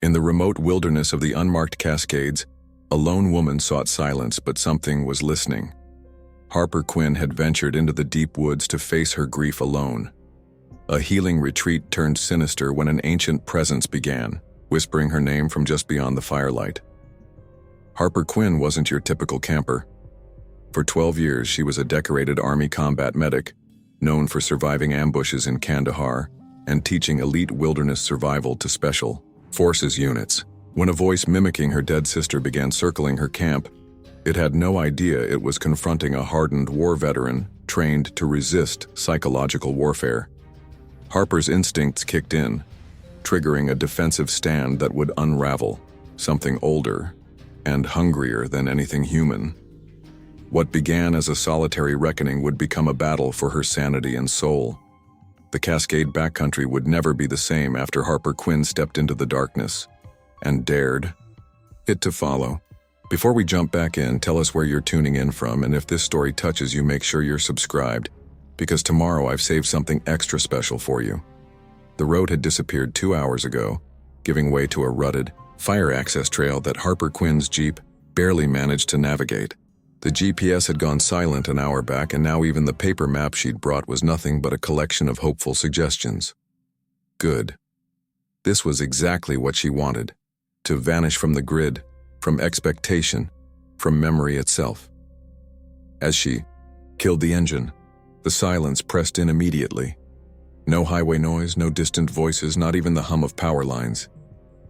In the remote wilderness of the unmarked Cascades, a lone woman sought silence, but something was listening. Harper Quinn had ventured into the deep woods to face her grief alone. A healing retreat turned sinister when an ancient presence began, whispering her name from just beyond the firelight. Harper Quinn wasn't your typical camper. For 12 years, she was a decorated Army combat medic, known for surviving ambushes in Kandahar and teaching elite wilderness survival to special forces units. When a voice mimicking her dead sister began circling her camp, it had no idea it was confronting a hardened war veteran trained to resist psychological warfare. Harper's instincts kicked in, triggering a defensive stand that would unravel something older and hungrier than anything human. What began as a solitary reckoning would become a battle for her sanity and soul. The Cascade backcountry would never be the same after Harper Quinn stepped into the darkness and dared it to follow. Before we jump back in, tell us where you're tuning in from, and if this story touches you, make sure you're subscribed, because tomorrow I've saved something extra special for you. The road had disappeared 2 hours ago, giving way to a rutted, fire access trail that Harper Quinn's Jeep barely managed to navigate. The GPS had gone silent an hour back, and now even the paper map she'd brought was nothing but a collection of hopeful suggestions. Good. This was exactly what she wanted, to vanish from the grid, from expectation, from memory itself. As she killed the engine, the silence pressed in immediately. No highway noise, no distant voices, not even the hum of power lines.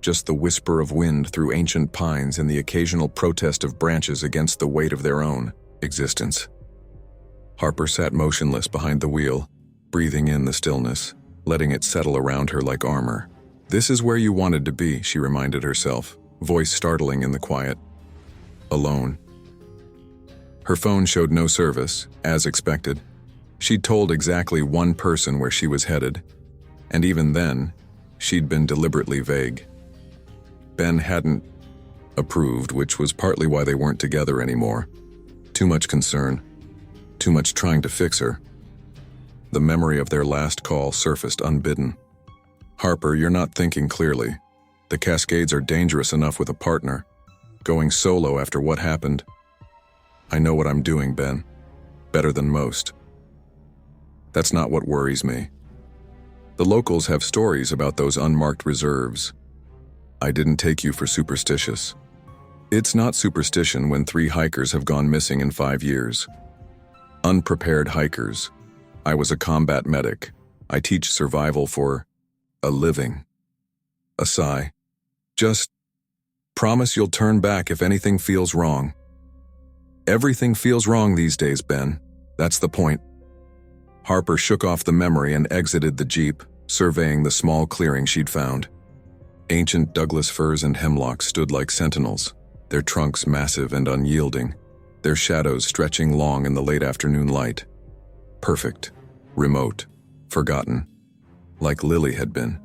Just the whisper of wind through ancient pines and the occasional protest of branches against the weight of their own existence. Harper sat motionless behind the wheel, breathing in the stillness, letting it settle around her like armor. This is where you wanted to be, she reminded herself, voice startling in the quiet. Alone. Her phone showed no service, as expected. She'd told exactly one person where she was headed, and even then, she'd been deliberately vague. Ben hadn't approved, which was partly why they weren't together anymore. Too much concern, too much trying to fix her. The memory of their last call surfaced unbidden. Harper, you're not thinking clearly. The Cascades are dangerous enough with a partner. Going solo after what happened. I know what I'm doing, Ben. Better than most. That's not what worries me. The locals have stories about those unmarked reserves. I didn't take you for superstitious. It's not superstition when 3 hikers have gone missing in 5 years. Unprepared hikers. I was a combat medic. I teach survival for a living. A sigh. Just promise you'll turn back if anything feels wrong. Everything feels wrong these days, Ben. That's the point. Harper shook off the memory and exited the Jeep, surveying the small clearing she'd found. Ancient Douglas firs and hemlocks stood like sentinels, their trunks massive and unyielding, their shadows stretching long in the late afternoon light. Perfect, remote, forgotten, like Lily had been.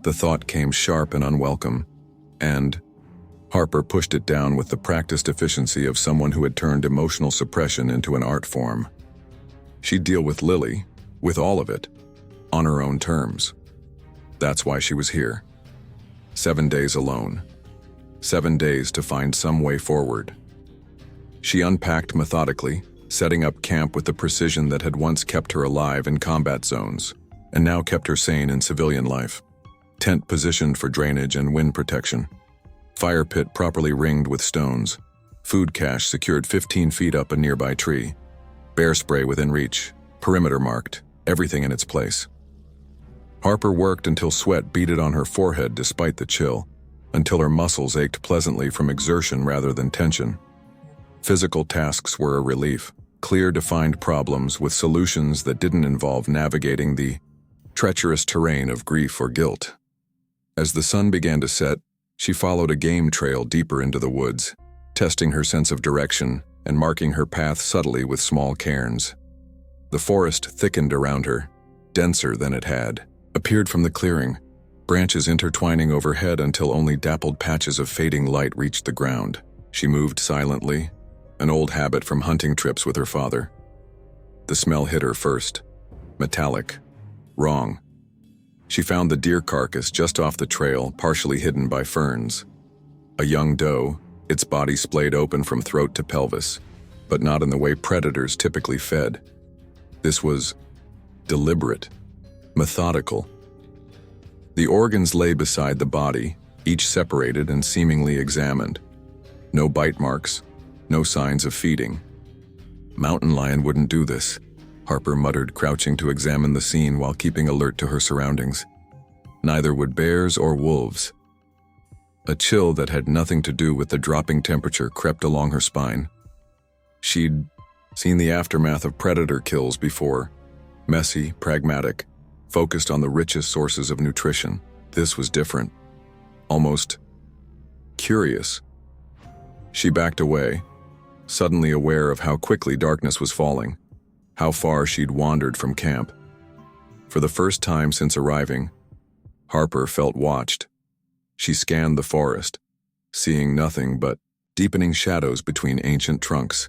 The thought came sharp and unwelcome, and Harper pushed it down with the practiced efficiency of someone who had turned emotional suppression into an art form. She'd deal with Lily, with all of it, on her own terms. That's why she was here. 7 days alone. 7 days to find some way forward. She unpacked methodically, setting up camp with the precision that had once kept her alive in combat zones, and now kept her sane in civilian life. Tent positioned for drainage and wind protection. Fire pit properly ringed with stones. Food cache secured 15 feet up a nearby tree. Bear spray within reach. Perimeter marked. Everything in its place. Harper worked until sweat beaded on her forehead despite the chill, until her muscles ached pleasantly from exertion rather than tension. Physical tasks were a relief, clear defined problems with solutions that didn't involve navigating the treacherous terrain of grief or guilt. As the sun began to set, she followed a game trail deeper into the woods, testing her sense of direction and marking her path subtly with small cairns. The forest thickened around her, denser than it had. Appeared from the clearing, branches intertwining overhead until only dappled patches of fading light reached the ground. She moved silently, an old habit from hunting trips with her father. The smell hit her first. Metallic. Wrong. She found the deer carcass just off the trail, partially hidden by ferns. A young doe, its body splayed open from throat to pelvis, but not in the way predators typically fed. This was deliberate, methodical. The organs lay beside the body, each separated and seemingly examined. No bite marks, no signs of feeding. Mountain lion wouldn't do this, Harper muttered, crouching to examine the scene while keeping alert to her surroundings. Neither would bears or wolves. A chill that had nothing to do with the dropping temperature crept along her spine. She'd seen the aftermath of predator kills before. Messy, pragmatic, focused on the richest sources of nutrition. This was different. Almost curious. She backed away, suddenly aware of how quickly darkness was falling, how far she'd wandered from camp. For the first time since arriving, Harper felt watched. She scanned the forest, seeing nothing but deepening shadows between ancient trunks.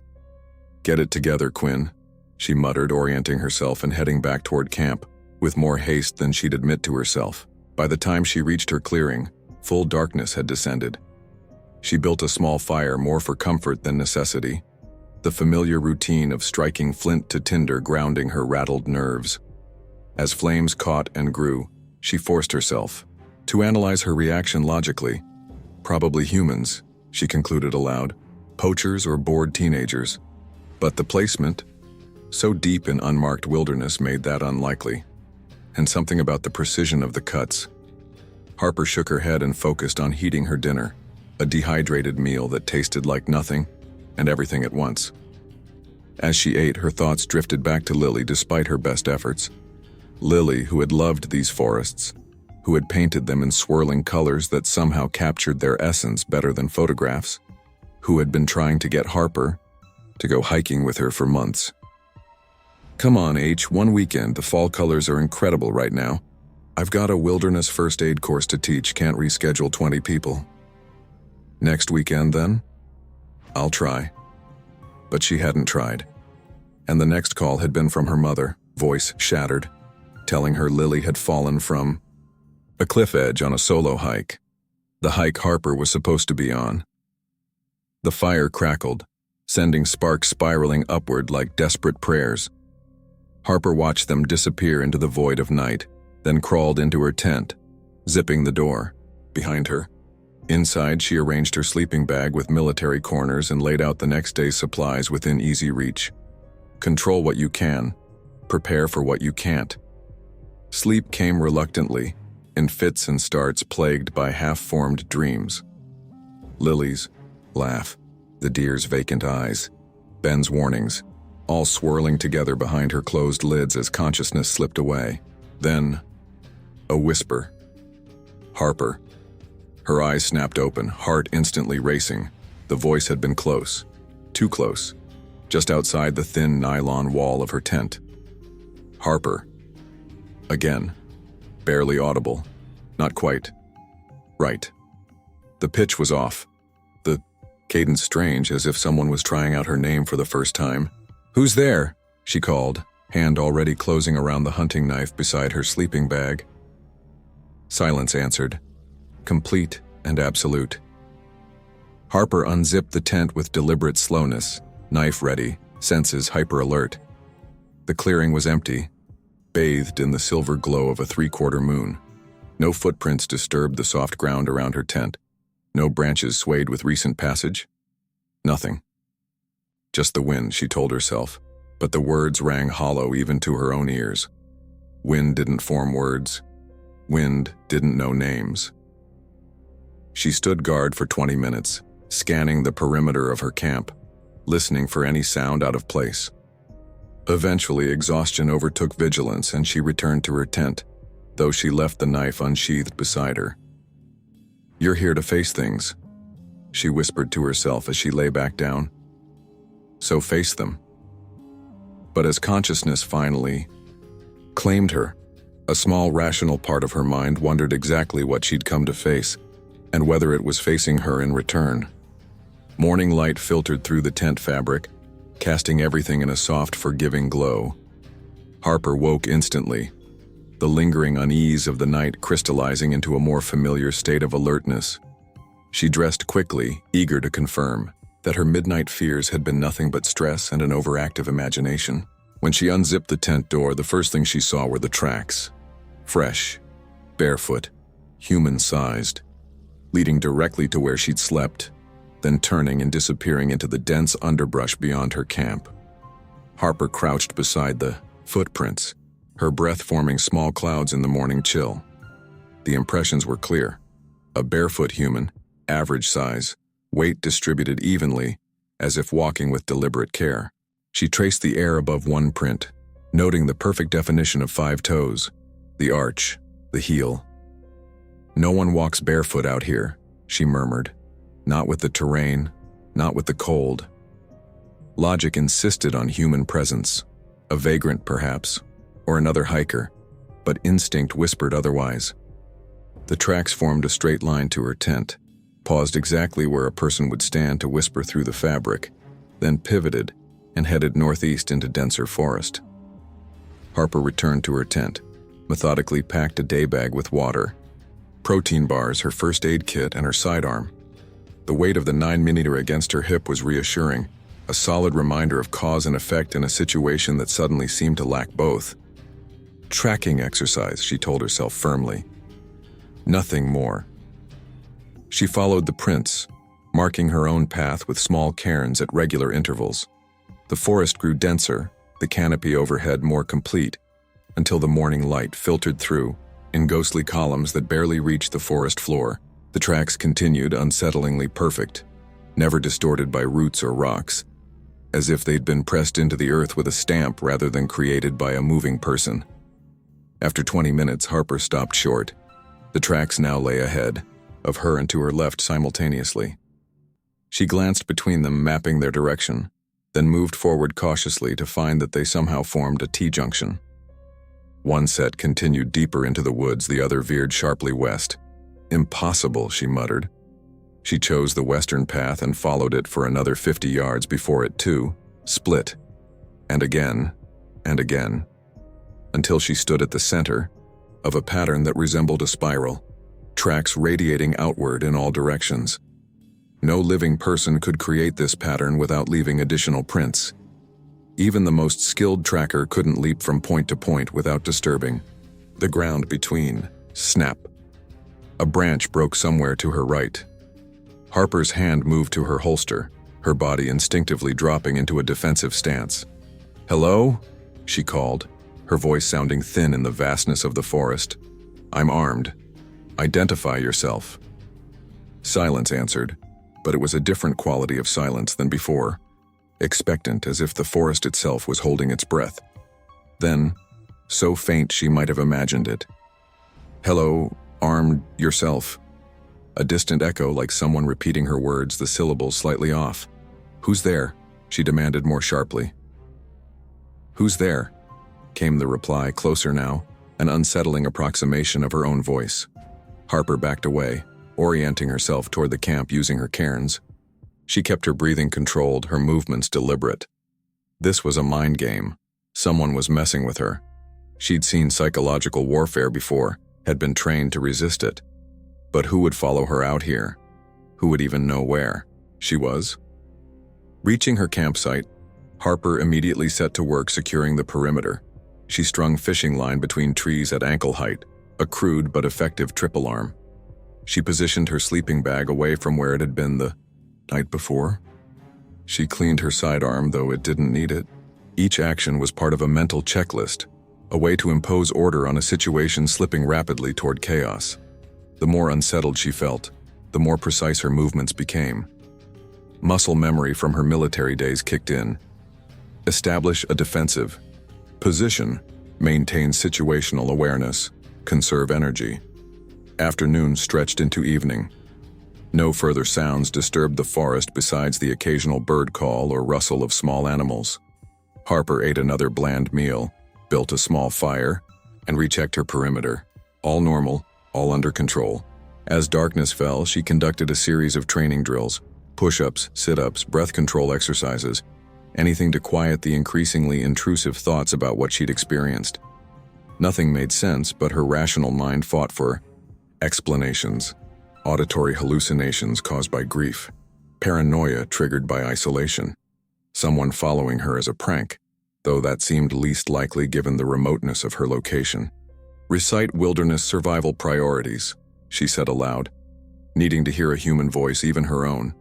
"Get it together, Quinn," she muttered, orienting herself and heading back toward camp, with more haste than she'd admit to herself. By the time she reached her clearing, full darkness had descended. She built a small fire more for comfort than necessity, the familiar routine of striking flint to tinder grounding her rattled nerves. As flames caught and grew, she forced herself to analyze her reaction logically. Probably humans, she concluded aloud, poachers or bored teenagers. But the placement, so deep in unmarked wilderness, made that unlikely. And something about the precision of the cuts. Harper shook her head and focused on heating her dinner, a dehydrated meal that tasted like nothing and everything at once. As she ate, her thoughts drifted back to Lily despite her best efforts. Lily, who had loved these forests, who had painted them in swirling colors that somehow captured their essence better than photographs, who had been trying to get Harper to go hiking with her for months. "Come on, H, one weekend. The fall colors are incredible right now. I've got a wilderness first aid course to teach, can't reschedule 20 people. Next weekend, then? I'll try." But she hadn't tried. And the next call had been from her mother, voice shattered, telling her Lily had fallen from a cliff edge on a solo hike, the hike Harper was supposed to be on. The fire crackled, sending sparks spiraling upward like desperate prayers. Harper watched them disappear into the void of night, then crawled into her tent, zipping the door behind her. Inside, she arranged her sleeping bag with military corners and laid out the next day's supplies within easy reach. Control what you can, prepare for what you can't. Sleep came reluctantly, in fits and starts plagued by half-formed dreams. Lily's laugh, the deer's vacant eyes, Ben's warnings, all swirling together behind her closed lids as consciousness slipped away. Then, a whisper. "Harper." Her eyes snapped open, heart instantly racing. The voice had been close, too close, just outside the thin nylon wall of her tent. "Harper." Again, barely audible, not quite. Right. The pitch was off, the cadence strange, as if someone was trying out her name for the first time. "Who's there?" she called, hand already closing around the hunting knife beside her sleeping bag. Silence answered, complete and absolute. Harper unzipped the tent with deliberate slowness, knife ready, senses hyper-alert. The clearing was empty, bathed in the silver glow of a three-quarter moon. No footprints disturbed the soft ground around her tent. No branches swayed with recent passage. Nothing. Just the wind, she told herself, but the words rang hollow even to her own ears. Wind didn't form words. Wind didn't know names. She stood guard for 20 minutes, scanning the perimeter of her camp, listening for any sound out of place. Eventually, exhaustion overtook vigilance and she returned to her tent, though she left the knife unsheathed beside her. "You're here to face things," she whispered to herself as she lay back down. "So face them." But as consciousness finally claimed her, a small rational part of her mind wondered exactly what she'd come to face, and whether it was facing her in return. Morning light filtered through the tent fabric, casting everything in a soft, forgiving glow. Harper woke instantly, the lingering unease of the night crystallizing into a more familiar state of alertness. She dressed quickly, eager to confirm that her midnight fears had been nothing but stress and an overactive imagination. When she unzipped the tent door, the first thing she saw were the tracks. Fresh, barefoot, human-sized, leading directly to where she'd slept, then turning and disappearing into the dense underbrush beyond her camp. Harper crouched beside the footprints, her breath forming small clouds in the morning chill. The impressions were clear. A barefoot human, average size, weight distributed evenly, as if walking with deliberate care. She traced the air above one print, noting the perfect definition of 5 toes, the arch, the heel. "No one walks barefoot out here," she murmured. "Not with the terrain, not with the cold." Logic insisted on human presence, a vagrant perhaps, or another hiker, but instinct whispered otherwise. The tracks formed a straight line to her tent, paused exactly where a person would stand to whisper through the fabric, then pivoted and headed northeast into denser forest. Harper returned to her tent, methodically packed a day bag with water, protein bars, her first aid kit, and her sidearm. The weight of the 9mm against her hip was reassuring, a solid reminder of cause and effect in a situation that suddenly seemed to lack both. Tracking exercise, she told herself firmly. Nothing more. She followed the prints, marking her own path with small cairns at regular intervals. The forest grew denser, the canopy overhead more complete, until the morning light filtered through, in ghostly columns that barely reached the forest floor. The tracks continued unsettlingly perfect, never distorted by roots or rocks, as if they'd been pressed into the earth with a stamp rather than created by a moving person. After 20 minutes, Harper stopped short. The tracks now lay ahead, of her and to her left simultaneously. She glanced between them, mapping their direction, then moved forward cautiously to find that they somehow formed a T-junction. One set continued deeper into the woods, the other veered sharply west. "Impossible," she muttered. She chose the western path and followed it for another 50 yards before it, too, split. And again, until she stood at the center of a pattern that resembled a spiral, tracks radiating outward in all directions. No living person could create this pattern without leaving additional prints. Even the most skilled tracker couldn't leap from point to point without disturbing the ground between. Snap. A branch broke somewhere to her right. Harper's hand moved to her holster, her body instinctively dropping into a defensive stance. "Hello?" she called, her voice sounding thin in the vastness of the forest. "I'm armed. Identify yourself." Silence answered, but it was a different quality of silence than before, expectant, as if the forest itself was holding its breath. Then, so faint she might have imagined it. "Hello, armed yourself." A distant echo, like someone repeating her words, the syllables slightly off. "Who's there?" she demanded more sharply. "Who's there?" came the reply, closer now, an unsettling approximation of her own voice. Harper backed away, orienting herself toward the camp using her cairns. She kept her breathing controlled, her movements deliberate. This was a mind game. Someone was messing with her. She'd seen psychological warfare before, had been trained to resist it. But who would follow her out here? Who would even know where she was? Reaching her campsite, Harper immediately set to work securing the perimeter. She strung fishing line between trees at ankle height, a crude but effective triple arm. She positioned her sleeping bag away from where it had been the night before. She cleaned her sidearm, though it didn't need it. Each action was part of a mental checklist, a way to impose order on a situation slipping rapidly toward chaos. The more unsettled she felt, the more precise her movements became. Muscle memory from her military days kicked in. Establish a defensive position, maintain situational awareness, conserve energy. Afternoon stretched into evening. No further sounds disturbed the forest besides the occasional bird call or rustle of small animals. Harper ate another bland meal, built a small fire, and rechecked her perimeter. All normal, all under control. As darkness fell, she conducted a series of training drills, push-ups, sit-ups, breath control exercises, anything to quiet the increasingly intrusive thoughts about what she'd experienced. Nothing made sense, but her rational mind fought for explanations. Auditory hallucinations caused by grief. Paranoia triggered by isolation. Someone following her as a prank, though that seemed least likely given the remoteness of her location. Recite wilderness survival priorities, she said aloud, needing to hear a human voice, even her own.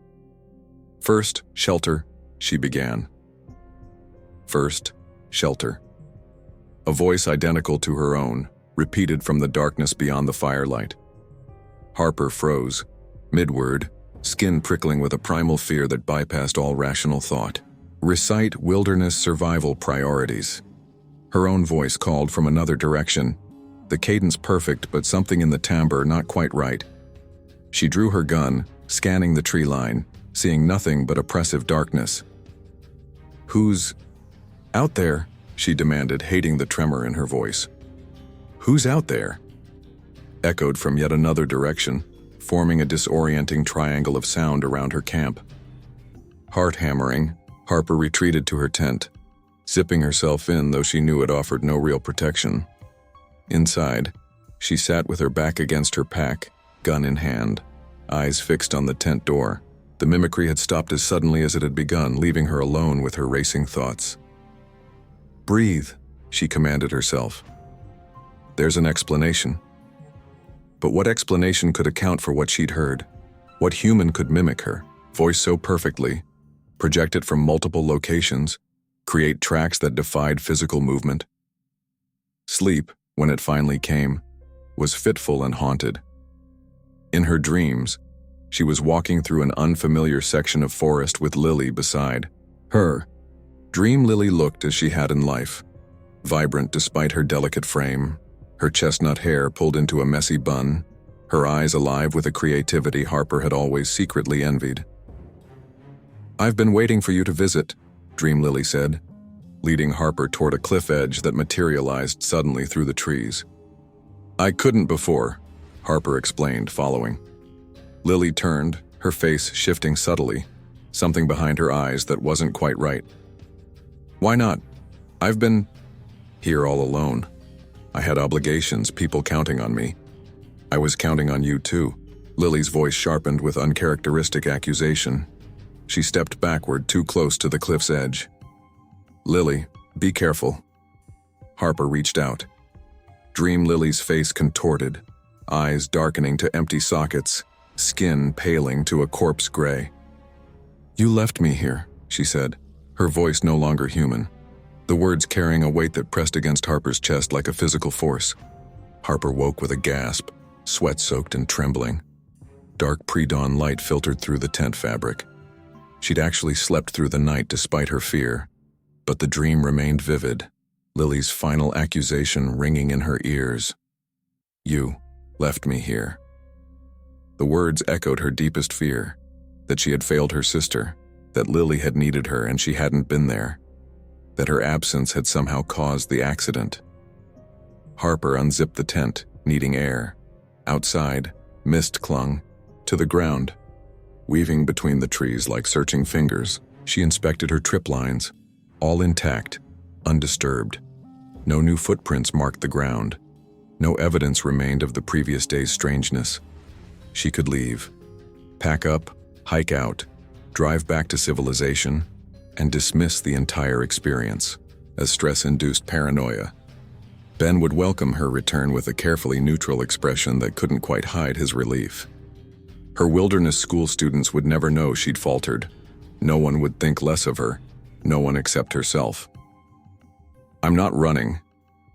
First, shelter, she began. First, shelter. A voice identical to her own, repeated from the darkness beyond the firelight. Harper froze, mid-word, skin prickling with a primal fear that bypassed all rational thought. Recite wilderness survival priorities. Her own voice called from another direction, the cadence perfect but something in the timbre not quite right. She drew her gun, scanning the tree line, seeing nothing but oppressive darkness. "Who's out there?" she demanded, hating the tremor in her voice. "Who's out there?" Echoed from yet another direction, forming a disorienting triangle of sound around her camp. Heart hammering, Harper retreated to her tent, zipping herself in though she knew it offered no real protection. Inside, she sat with her back against her pack, gun in hand, eyes fixed on the tent door. The mimicry had stopped as suddenly as it had begun, leaving her alone with her racing thoughts. "Breathe," she commanded herself. "There's an explanation." But what explanation could account for what she'd heard? What human could mimic her, voice so perfectly, project it from multiple locations, create tracks that defied physical movement? Sleep, when it finally came, was fitful and haunted. In her dreams, she was walking through an unfamiliar section of forest with Lily beside her. Dream Lily looked as she had in life, vibrant despite her delicate frame, her chestnut hair pulled into a messy bun, her eyes alive with a creativity Harper had always secretly envied. "I've been waiting for you to visit," Dream Lily said, leading Harper toward a cliff edge that materialized suddenly through the trees. "I couldn't before," Harper explained, following. Lily turned, her face shifting subtly, something behind her eyes that wasn't quite right. "Why not? I've been here all alone. I had obligations, people counting on me. I was counting on you too." Lily's voice sharpened with uncharacteristic accusation. She stepped backward, too close to the cliff's edge. "Lily, be careful." Harper reached out. Dream Lily's face contorted, eyes darkening to empty sockets, skin paling to a corpse gray. "You left me here," she said, her voice no longer human, the words carrying a weight that pressed against Harper's chest like a physical force. Harper woke with a gasp, sweat-soaked and trembling. Dark pre-dawn light filtered through the tent fabric. She'd actually slept through the night despite her fear, but the dream remained vivid, Lily's final accusation ringing in her ears. "You left me here." The words echoed her deepest fear, that she had failed her sister, that Lily had needed her and she hadn't been there, that her absence had somehow caused the accident. Harper unzipped the tent, needing air. Outside, mist clung to the ground. Weaving between the trees like searching fingers, she inspected her trip lines, all intact, undisturbed. No new footprints marked the ground. No evidence remained of the previous day's strangeness. She could leave, pack up, hike out, drive back to civilization, and dismiss the entire experience as stress-induced paranoia. Ben would welcome her return with a carefully neutral expression that couldn't quite hide his relief. Her wilderness school students would never know she'd faltered. No one would think less of her, no one except herself. "I'm not running,"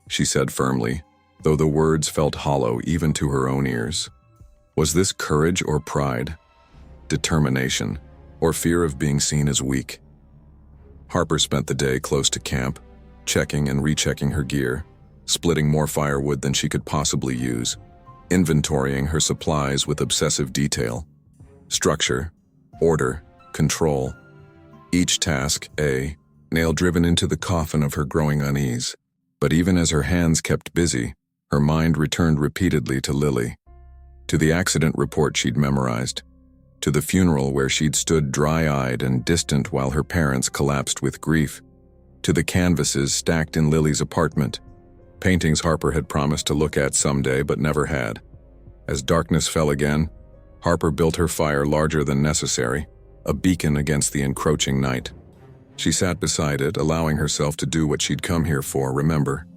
she said firmly, though the words felt hollow even to her own ears. Was this courage or pride? Determination? Or fear of being seen as weak? Harper spent the day close to camp, checking and rechecking her gear, splitting more firewood than she could possibly use, inventorying her supplies with obsessive detail. Structure, order, control. Each task, a nail driven into the coffin of her growing unease. But even as her hands kept busy, her mind returned repeatedly to Lily, to the accident report she'd memorized, to the funeral where she'd stood dry-eyed and distant while her parents collapsed with grief, to the canvases stacked in Lily's apartment, paintings Harper had promised to look at someday but never had. As darkness fell again, Harper built her fire larger than necessary, a beacon against the encroaching night. She sat beside it, allowing herself to do what she'd come here for, remember.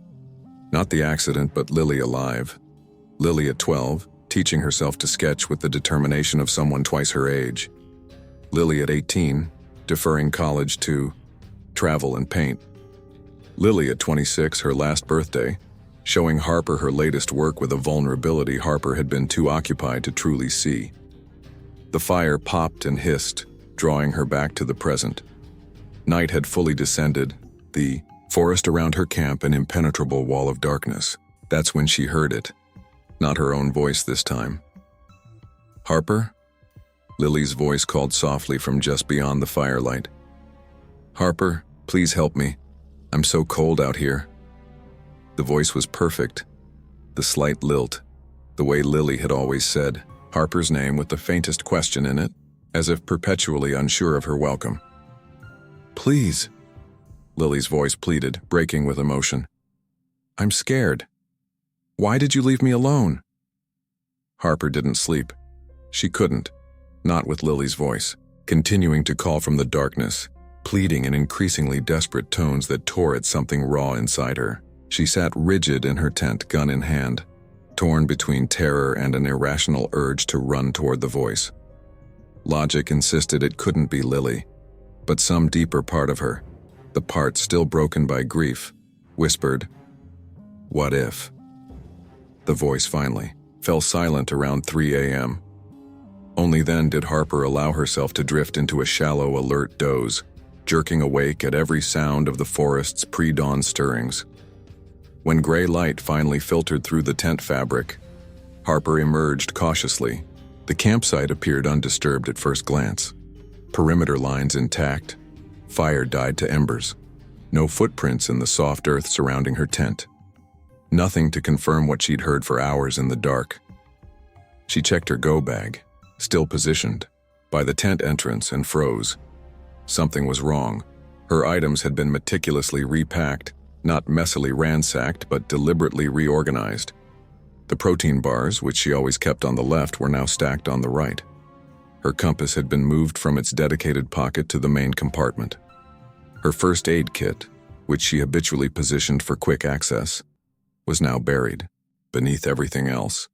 Not the accident, but Lily alive. Lily at 12, teaching herself to sketch with the determination of someone twice her age. Lily at 18, deferring college to travel and paint. Lily at 26, her last birthday, showing Harper her latest work with a vulnerability Harper had been too occupied to truly see. The fire popped and hissed, drawing her back to the present. Night had fully descended, the forest around her camp an impenetrable wall of darkness. That's when she heard it. Not her own voice this time. "Harper?" Lily's voice called softly from just beyond the firelight. "Harper, please help me. I'm so cold out here." The voice was perfect. The slight lilt, the way Lily had always said, Harper's name with the faintest question in it, as if perpetually unsure of her welcome. "Please," Lily's voice pleaded, breaking with emotion. "I'm scared. Why did you leave me alone?" Harper didn't sleep. She couldn't, not with Lily's voice, continuing to call from the darkness, pleading in increasingly desperate tones that tore at something raw inside her. She sat rigid in her tent, gun in hand, torn between terror and an irrational urge to run toward the voice. Logic insisted it couldn't be Lily, but some deeper part of her, the part still broken by grief, whispered, "What if?" The voice finally fell silent around 3 a.m. Only then did Harper allow herself to drift into a shallow, alert doze, jerking awake at every sound of the forest's pre-dawn stirrings. When gray light finally filtered through the tent fabric, Harper emerged cautiously. The campsite appeared undisturbed at first glance. Perimeter lines intact, fire died to embers. No footprints in the soft earth surrounding her tent. Nothing to confirm what she'd heard for hours in the dark. She checked her go bag, still positioned, by the tent entrance and froze. Something was wrong. Her items had been meticulously repacked, not messily ransacked, but deliberately reorganized. The protein bars, which she always kept on the left, were now stacked on the right. Her compass had been moved from its dedicated pocket to the main compartment. Her first aid kit, which she habitually positioned for quick access, was now buried, beneath everything else.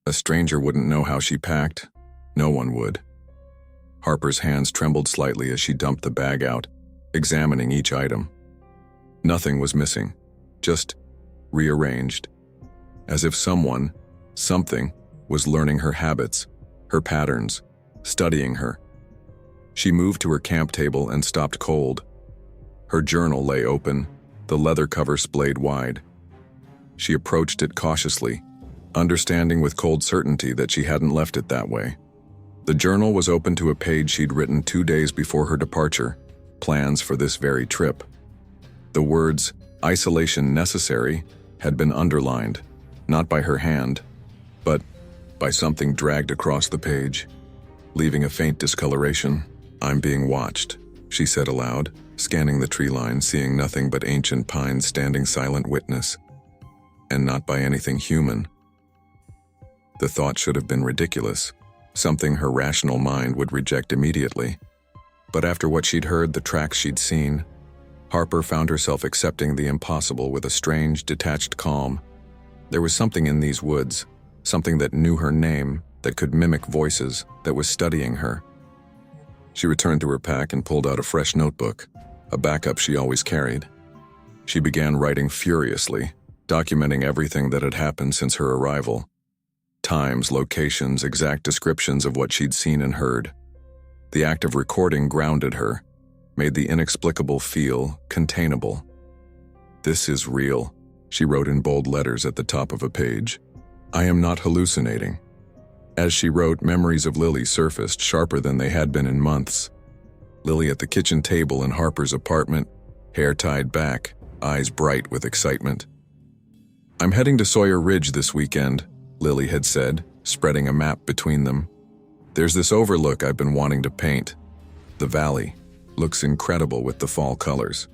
A stranger wouldn't know how she packed. No one would. Harper's hands trembled slightly as she dumped the bag out, examining each item. Nothing was missing, just rearranged, as if someone, something, was learning her habits, her patterns, studying her. She moved to her camp table and stopped cold. Her journal lay open, the leather cover splayed wide. She approached it cautiously, understanding with cold certainty that she hadn't left it that way. The journal was open to a page she'd written 2 days before her departure, plans for this very trip. The words, "isolation necessary," had been underlined, not by her hand, but by something dragged across the page, leaving a faint discoloration. "I'm being watched," she said aloud, scanning the tree line, seeing nothing but ancient pines standing silent witness, and not by anything human. The thought should have been ridiculous, something her rational mind would reject immediately. But after what she'd heard, the tracks she'd seen, Harper found herself accepting the impossible with a strange, detached calm. There was something in these woods, something that knew her name, that could mimic voices, that was studying her. She returned to her pack and pulled out a fresh notebook, a backup she always carried. She began writing furiously, documenting everything that had happened since her arrival. Times, locations, exact descriptions of what she'd seen and heard. The act of recording grounded her, made the inexplicable feel containable. "This is real," she wrote in bold letters at the top of a page. "I am not hallucinating." As she wrote, memories of Lily surfaced, sharper than they had been in months. Lily at the kitchen table in Harper's apartment, hair tied back, eyes bright with excitement. "I'm heading to Sawyer Ridge this weekend," Lily had said, spreading a map between them. "There's this overlook I've been wanting to paint. The valley looks incredible with the fall colors."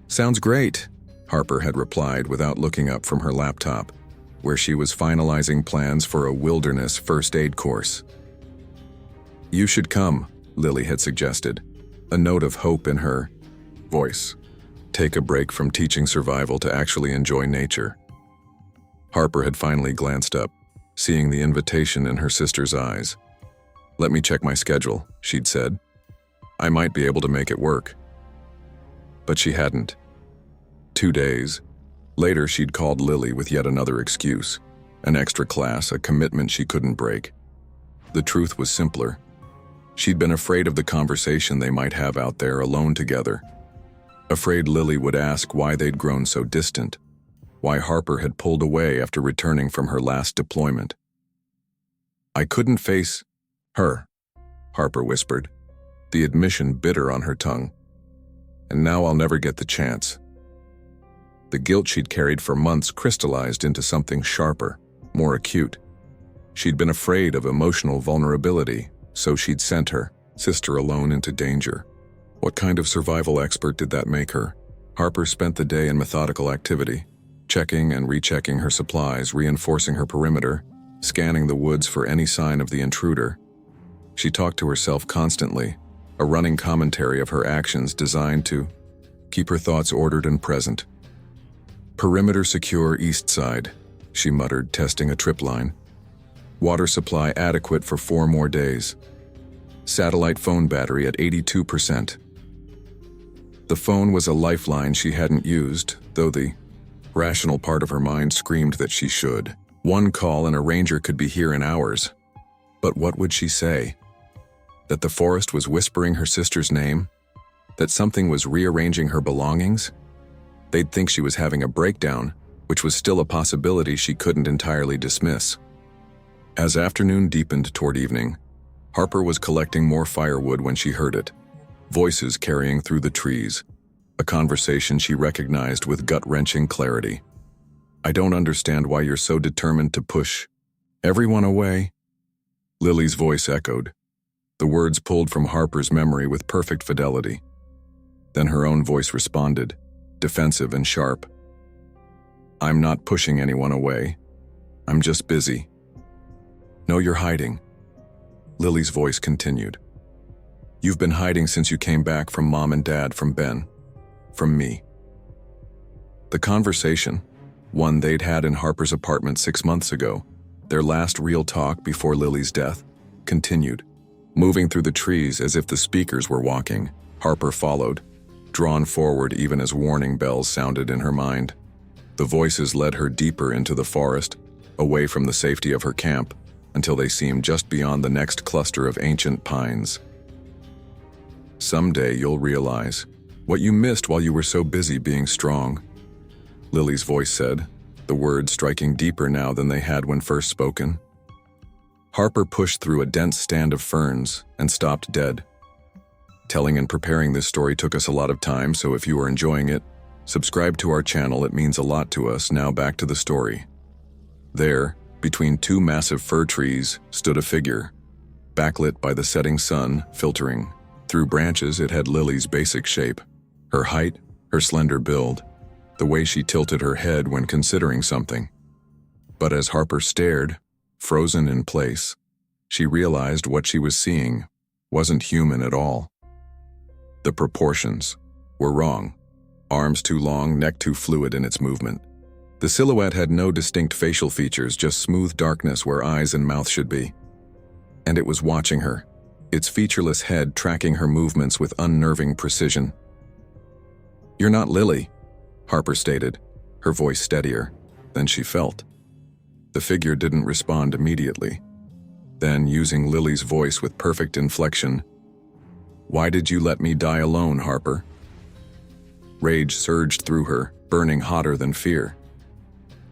"Sounds great," Harper had replied without looking up from her laptop, where she was finalizing plans for a wilderness first aid course. "You should come," Lily had suggested, a note of hope in her voice. "Take a break from teaching survival to actually enjoy nature." Harper had finally glanced up, seeing the invitation in her sister's eyes. "Let me check my schedule," she'd said. "I might be able to make it work." But she hadn't. 2 days later, she'd called Lily with yet another excuse, an extra class, a commitment she couldn't break. The truth was simpler. She'd been afraid of the conversation they might have out there alone together. Afraid Lily would ask why they'd grown so distant, why Harper had pulled away after returning from her last deployment. "I couldn't face her," Harper whispered, the admission bitter on her tongue. "And now I'll never get the chance." The guilt she'd carried for months crystallized into something sharper, more acute. She'd been afraid of emotional vulnerability, so she'd sent her sister alone into danger. What kind of survival expert did that make her? Harper spent the day in methodical activity, checking and rechecking her supplies, reinforcing her perimeter, scanning the woods for any sign of the intruder. She talked to herself constantly, a running commentary of her actions designed to keep her thoughts ordered and present. "Perimeter secure east side," she muttered, testing a trip line. "Water supply adequate for 4 more days. Satellite phone battery at 82%. The phone was a lifeline she hadn't used, though the rational part of her mind screamed that she should. One call and a ranger could be here in hours. But what would she say? That the forest was whispering her sister's name? That something was rearranging her belongings? They'd think she was having a breakdown, which was still a possibility she couldn't entirely dismiss. As afternoon deepened toward evening, Harper was collecting more firewood when she heard it. Voices carrying through the trees. A conversation she recognized with gut-wrenching clarity. "I don't understand why you're so determined to push everyone away." Lily's voice echoed, the words pulled from Harper's memory with perfect fidelity. Then her own voice responded, defensive and sharp. "I'm not pushing anyone away. I'm just busy." "No, you're hiding." Lily's voice continued. "You've been hiding since you came back from Mom and Dad, from Ben, from me." The conversation, one they'd had in Harper's apartment 6 months ago, their last real talk before Lily's death, continued. Moving through the trees as if the speakers were walking, Harper followed, drawn forward even as warning bells sounded in her mind. The voices led her deeper into the forest, away from the safety of her camp, until they seemed just beyond the next cluster of ancient pines. "Someday you'll realize what you missed while you were so busy being strong," Lily's voice said, the words striking deeper now than they had when first spoken. Harper pushed through a dense stand of ferns and stopped dead. Telling and preparing this story took us a lot of time, so if you are enjoying it, subscribe to our channel. It means a lot to us. Now back to the story. There, between 2 massive fir trees, stood a figure, backlit by the setting sun, filtering through branches. It had Lily's basic shape, her height, her slender build, the way she tilted her head when considering something. But as Harper stared, frozen in place, she realized what she was seeing wasn't human at all. The proportions were wrong. Arms too long, neck too fluid in its movement. The silhouette had no distinct facial features, just smooth darkness where eyes and mouth should be. And it was watching her, its featureless head tracking her movements with unnerving precision. "You're not Lily," Harper stated, her voice steadier than she felt. The figure didn't respond immediately. Then, using Lily's voice with perfect inflection, "Why did you let me die alone, Harper?" Rage surged through her, burning hotter than fear.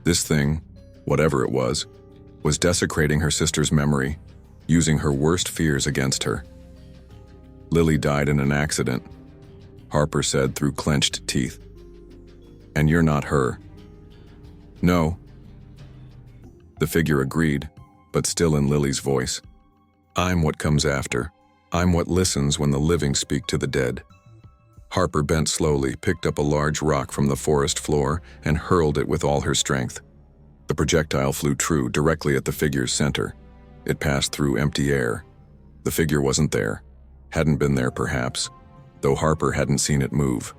This thing, whatever it was desecrating her sister's memory, using her worst fears against her. "Lily died in an accident," Harper said through clenched teeth. "And you're not her." "No." The figure agreed, but still in Lily's voice. "I'm what comes after. I'm what listens when the living speak to the dead." Harper bent slowly, picked up a large rock from the forest floor, and hurled it with all her strength. The projectile flew true, directly at the figure's center. It passed through empty air. The figure wasn't there. Hadn't been there, perhaps, though Harper hadn't seen it move.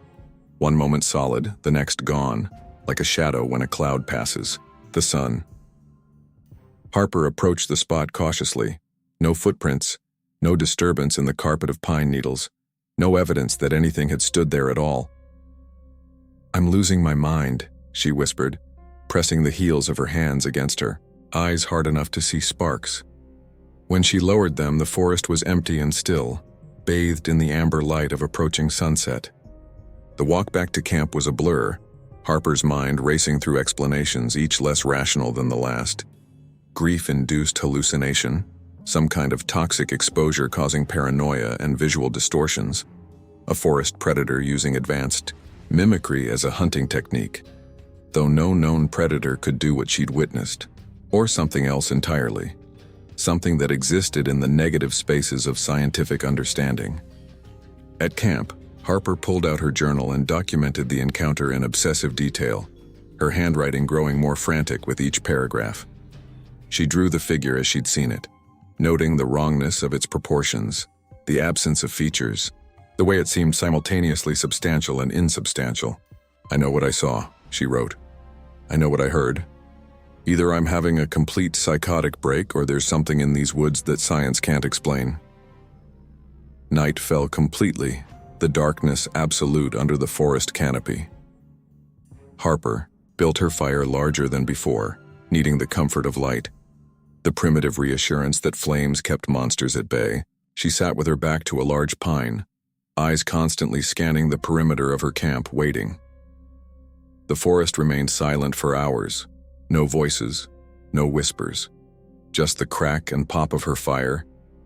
One moment solid, the next gone, like a shadow when a cloud passes. The sun. Harper approached the spot cautiously. No footprints, no disturbance in the carpet of pine needles, no evidence that anything had stood there at all. "I'm losing my mind," she whispered, pressing the heels of her hands against her, eyes hard enough to see sparks. When she lowered them, the forest was empty and still, bathed in the amber light of approaching sunset. The walk back to camp was a blur, Harper's mind racing through explanations, each less rational than the last. Grief-induced hallucination, some kind of toxic exposure causing paranoia and visual distortions, a forest predator using advanced mimicry as a hunting technique, though no known predator could do what she'd witnessed, or something else entirely, something that existed in the negative spaces of scientific understanding. At camp, Harper pulled out her journal and documented the encounter in obsessive detail, her handwriting growing more frantic with each paragraph. She drew the figure as she'd seen it, noting the wrongness of its proportions, the absence of features, the way it seemed simultaneously substantial and insubstantial. "I know what I saw," she wrote. "I know what I heard. Either I'm having a complete psychotic break or there's something in these woods that science can't explain." Night fell completely, the darkness absolute under the forest canopy. Harper built her fire larger than before, needing the comfort of light. The primitive reassurance that flames kept monsters at bay. She sat with her back to a large pine, eyes constantly scanning the perimeter of her camp, waiting. The forest remained silent for hours. No voices, no whispers, just the crack and pop of her fire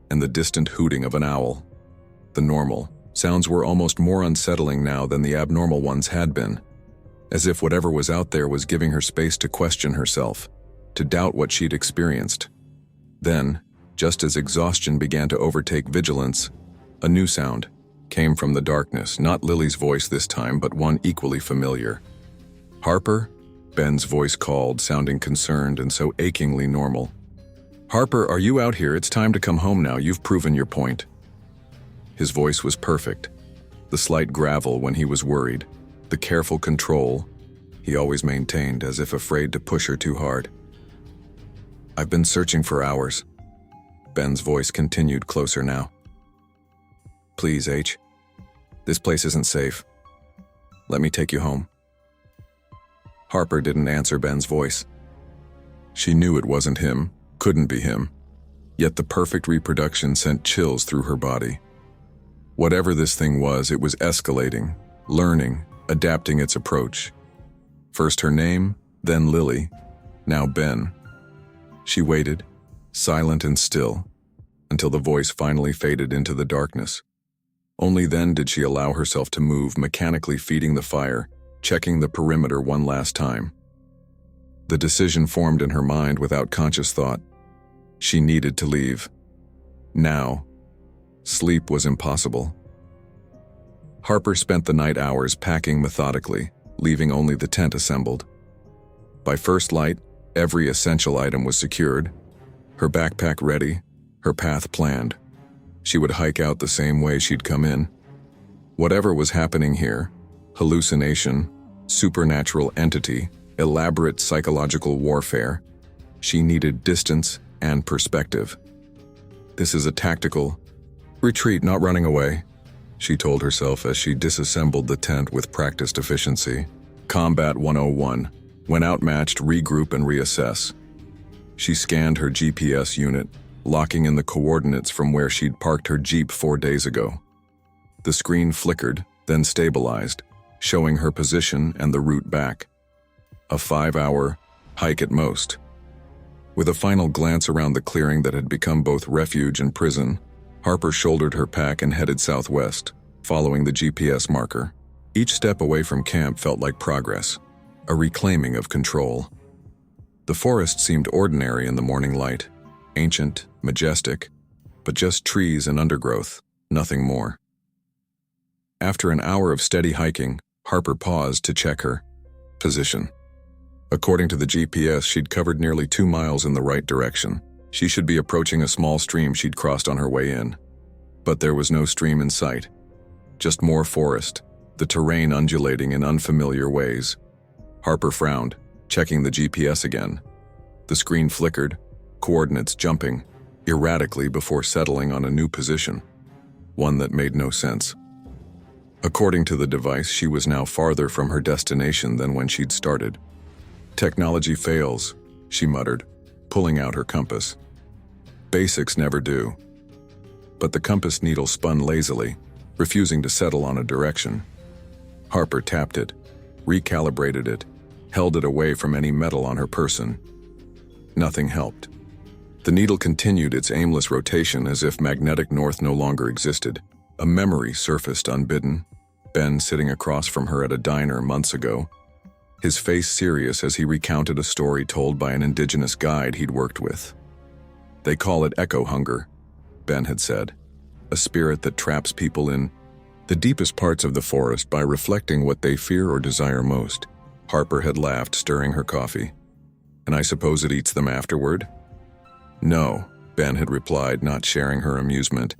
and the distant hooting of an owl. The normal sounds were almost more unsettling now than the abnormal ones had been, as if whatever was out there was giving her space to question herself, to doubt what she'd experienced. Then, just as exhaustion began to overtake vigilance, a new sound came from the darkness, not Lily's voice this time, but one equally familiar. "Harper?" Ben's voice called, sounding concerned and so achingly normal. "Harper, are you out here? It's time to come home now. You've proven your point." His voice was perfect. The slight gravel when he was worried, the careful control he always maintained, as if afraid to push her too hard. "I've been searching for hours." Ben's voice continued, closer now. "Please, H. This place isn't safe. Let me take you home." Harper didn't answer Ben's voice. She knew it wasn't him, couldn't be him, yet the perfect reproduction sent chills through her body. Whatever this thing was, it was escalating, learning, adapting its approach. First her name, then Lily, now Ben. She waited, silent and still, until the voice finally faded into the darkness. Only then did she allow herself to move, mechanically feeding the fire, checking the perimeter one last time. The decision formed in her mind without conscious thought. She needed to leave. Now. Sleep was impossible. Harper spent the night hours packing methodically, leaving only the tent assembled. By first light, every essential item was secured, her backpack ready, her path planned. She would hike out the same way she'd come in. Whatever was happening here, hallucination, supernatural entity, elaborate psychological warfare, she needed distance and perspective. "This is a tactical retreat, not running away," she told herself as she disassembled the tent with practiced efficiency. Combat 101. When outmatched, regroup and reassess. She scanned her GPS unit, locking in the coordinates from where she'd parked her Jeep 4 days ago. The screen flickered, then stabilized, showing her position and the route back. A 5-hour hike at most. With a final glance around the clearing that had become both refuge and prison, Harper shouldered her pack and headed southwest, following the GPS marker. Each step away from camp felt like progress, a reclaiming of control. The forest seemed ordinary in the morning light, ancient, majestic, but just trees and undergrowth, nothing more. After an hour of steady hiking, Harper paused to check her position. According to the GPS, she'd covered nearly 2 miles in the right direction. She should be approaching a small stream she'd crossed on her way in. But there was no stream in sight. Just more forest, the terrain undulating in unfamiliar ways. Harper frowned, checking the GPS again. The screen flickered, coordinates jumping erratically before settling on a new position, one that made no sense. According to the device, she was now farther from her destination than when she'd started. "Technology fails," she muttered, pulling out her compass. "Basics never do." But the compass needle spun lazily, refusing to settle on a direction. Harper tapped it, recalibrated it, held it away from any metal on her person. Nothing helped. The needle continued its aimless rotation as if magnetic north no longer existed. A memory surfaced unbidden. Ben sitting across from her at a diner months ago, his face serious as he recounted a story told by an indigenous guide he'd worked with. "They call it echo hunger," Ben had said, "a spirit that traps people in the deepest parts of the forest by reflecting what they fear or desire most." Harper had laughed, stirring her coffee. "And I suppose it eats them afterward?" "No," Ben had replied, not sharing her amusement.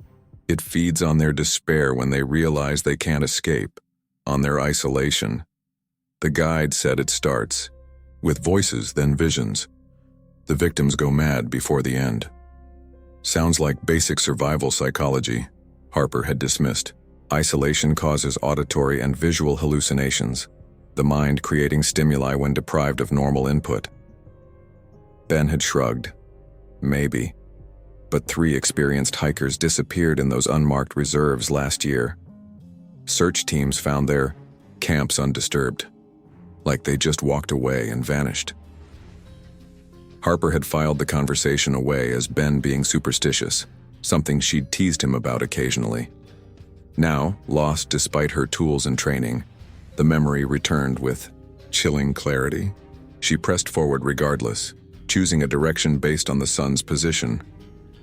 "It feeds on their despair when they realize they can't escape, on their isolation. The guide said it starts with voices, then visions. The victims go mad before the end." Sounds like basic survival psychology, Harper had dismissed. Isolation causes auditory and visual hallucinations, the mind creating stimuli when deprived of normal input. Ben had shrugged. Maybe. But 3 experienced hikers disappeared in those unmarked reserves last year. Search teams found their camps undisturbed, like they just walked away and vanished. Harper had filed the conversation away as Ben being superstitious, something she'd teased him about occasionally. Now, lost despite her tools and training, the memory returned with chilling clarity. She pressed forward regardless, choosing a direction based on the sun's position,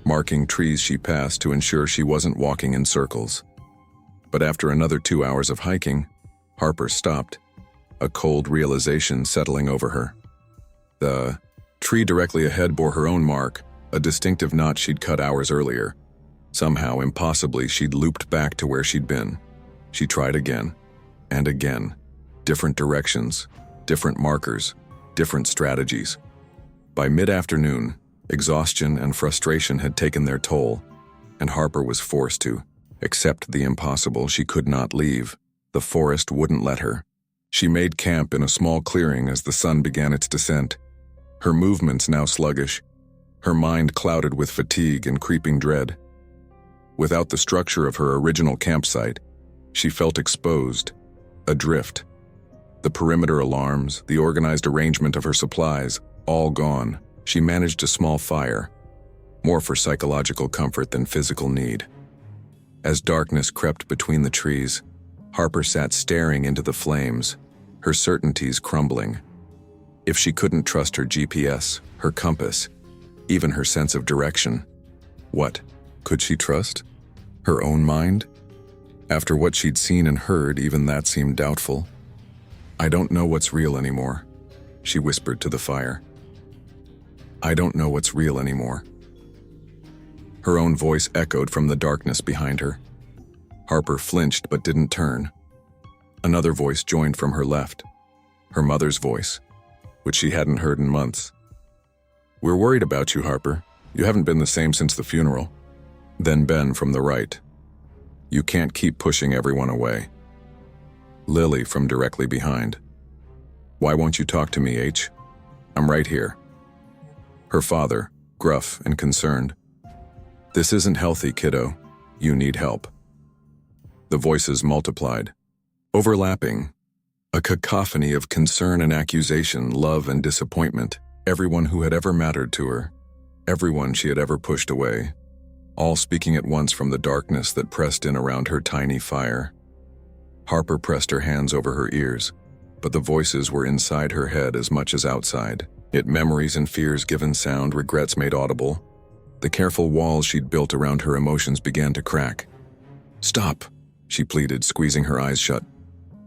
marking trees she passed to ensure she wasn't walking in circles. But after another 2 hours of hiking, Harper stopped, a cold realization settling over her. The tree directly ahead bore her own mark, a distinctive notch she'd cut hours earlier. Somehow, impossibly, she'd looped back to where she'd been. She tried again, and again. Different directions, different markers, different strategies. By mid-afternoon, exhaustion and frustration had taken their toll, and Harper was forced to accept the impossible. She could not leave. The forest wouldn't let her. She made camp in a small clearing as the sun began its descent. Her movements now sluggish, her mind clouded with fatigue and creeping dread. Without the structure of her original campsite, she felt exposed, adrift. The perimeter alarms, the organized arrangement of her supplies, all gone. She managed a small fire, more for psychological comfort than physical need. As darkness crept between the trees, Harper sat staring into the flames, her certainties crumbling. If she couldn't trust her GPS, her compass, even her sense of direction, what could she trust? Her own mind? After what she'd seen and heard, even that seemed doubtful. "I don't know what's real anymore," she whispered to the fire. "I don't know what's real anymore." Her own voice echoed from the darkness behind her. Harper flinched but didn't turn. Another voice joined from her left, her mother's voice, which she hadn't heard in months. "We're worried about you, Harper. You haven't been the same since the funeral." Then Ben from the right. "You can't keep pushing everyone away." Lily from directly behind. "Why won't you talk to me, H? I'm right here." Her father, gruff and concerned. "This isn't healthy, kiddo. You need help." The voices multiplied, overlapping, a cacophony of concern and accusation, love and disappointment. Everyone who had ever mattered to her, everyone she had ever pushed away, all speaking at once from the darkness that pressed in around her tiny fire. Harper pressed her hands over her ears, but the voices were inside her head as much as outside. It memories and fears given sound, regrets made audible. The careful walls she'd built around her emotions began to crack. "Stop," she pleaded, squeezing her eyes shut.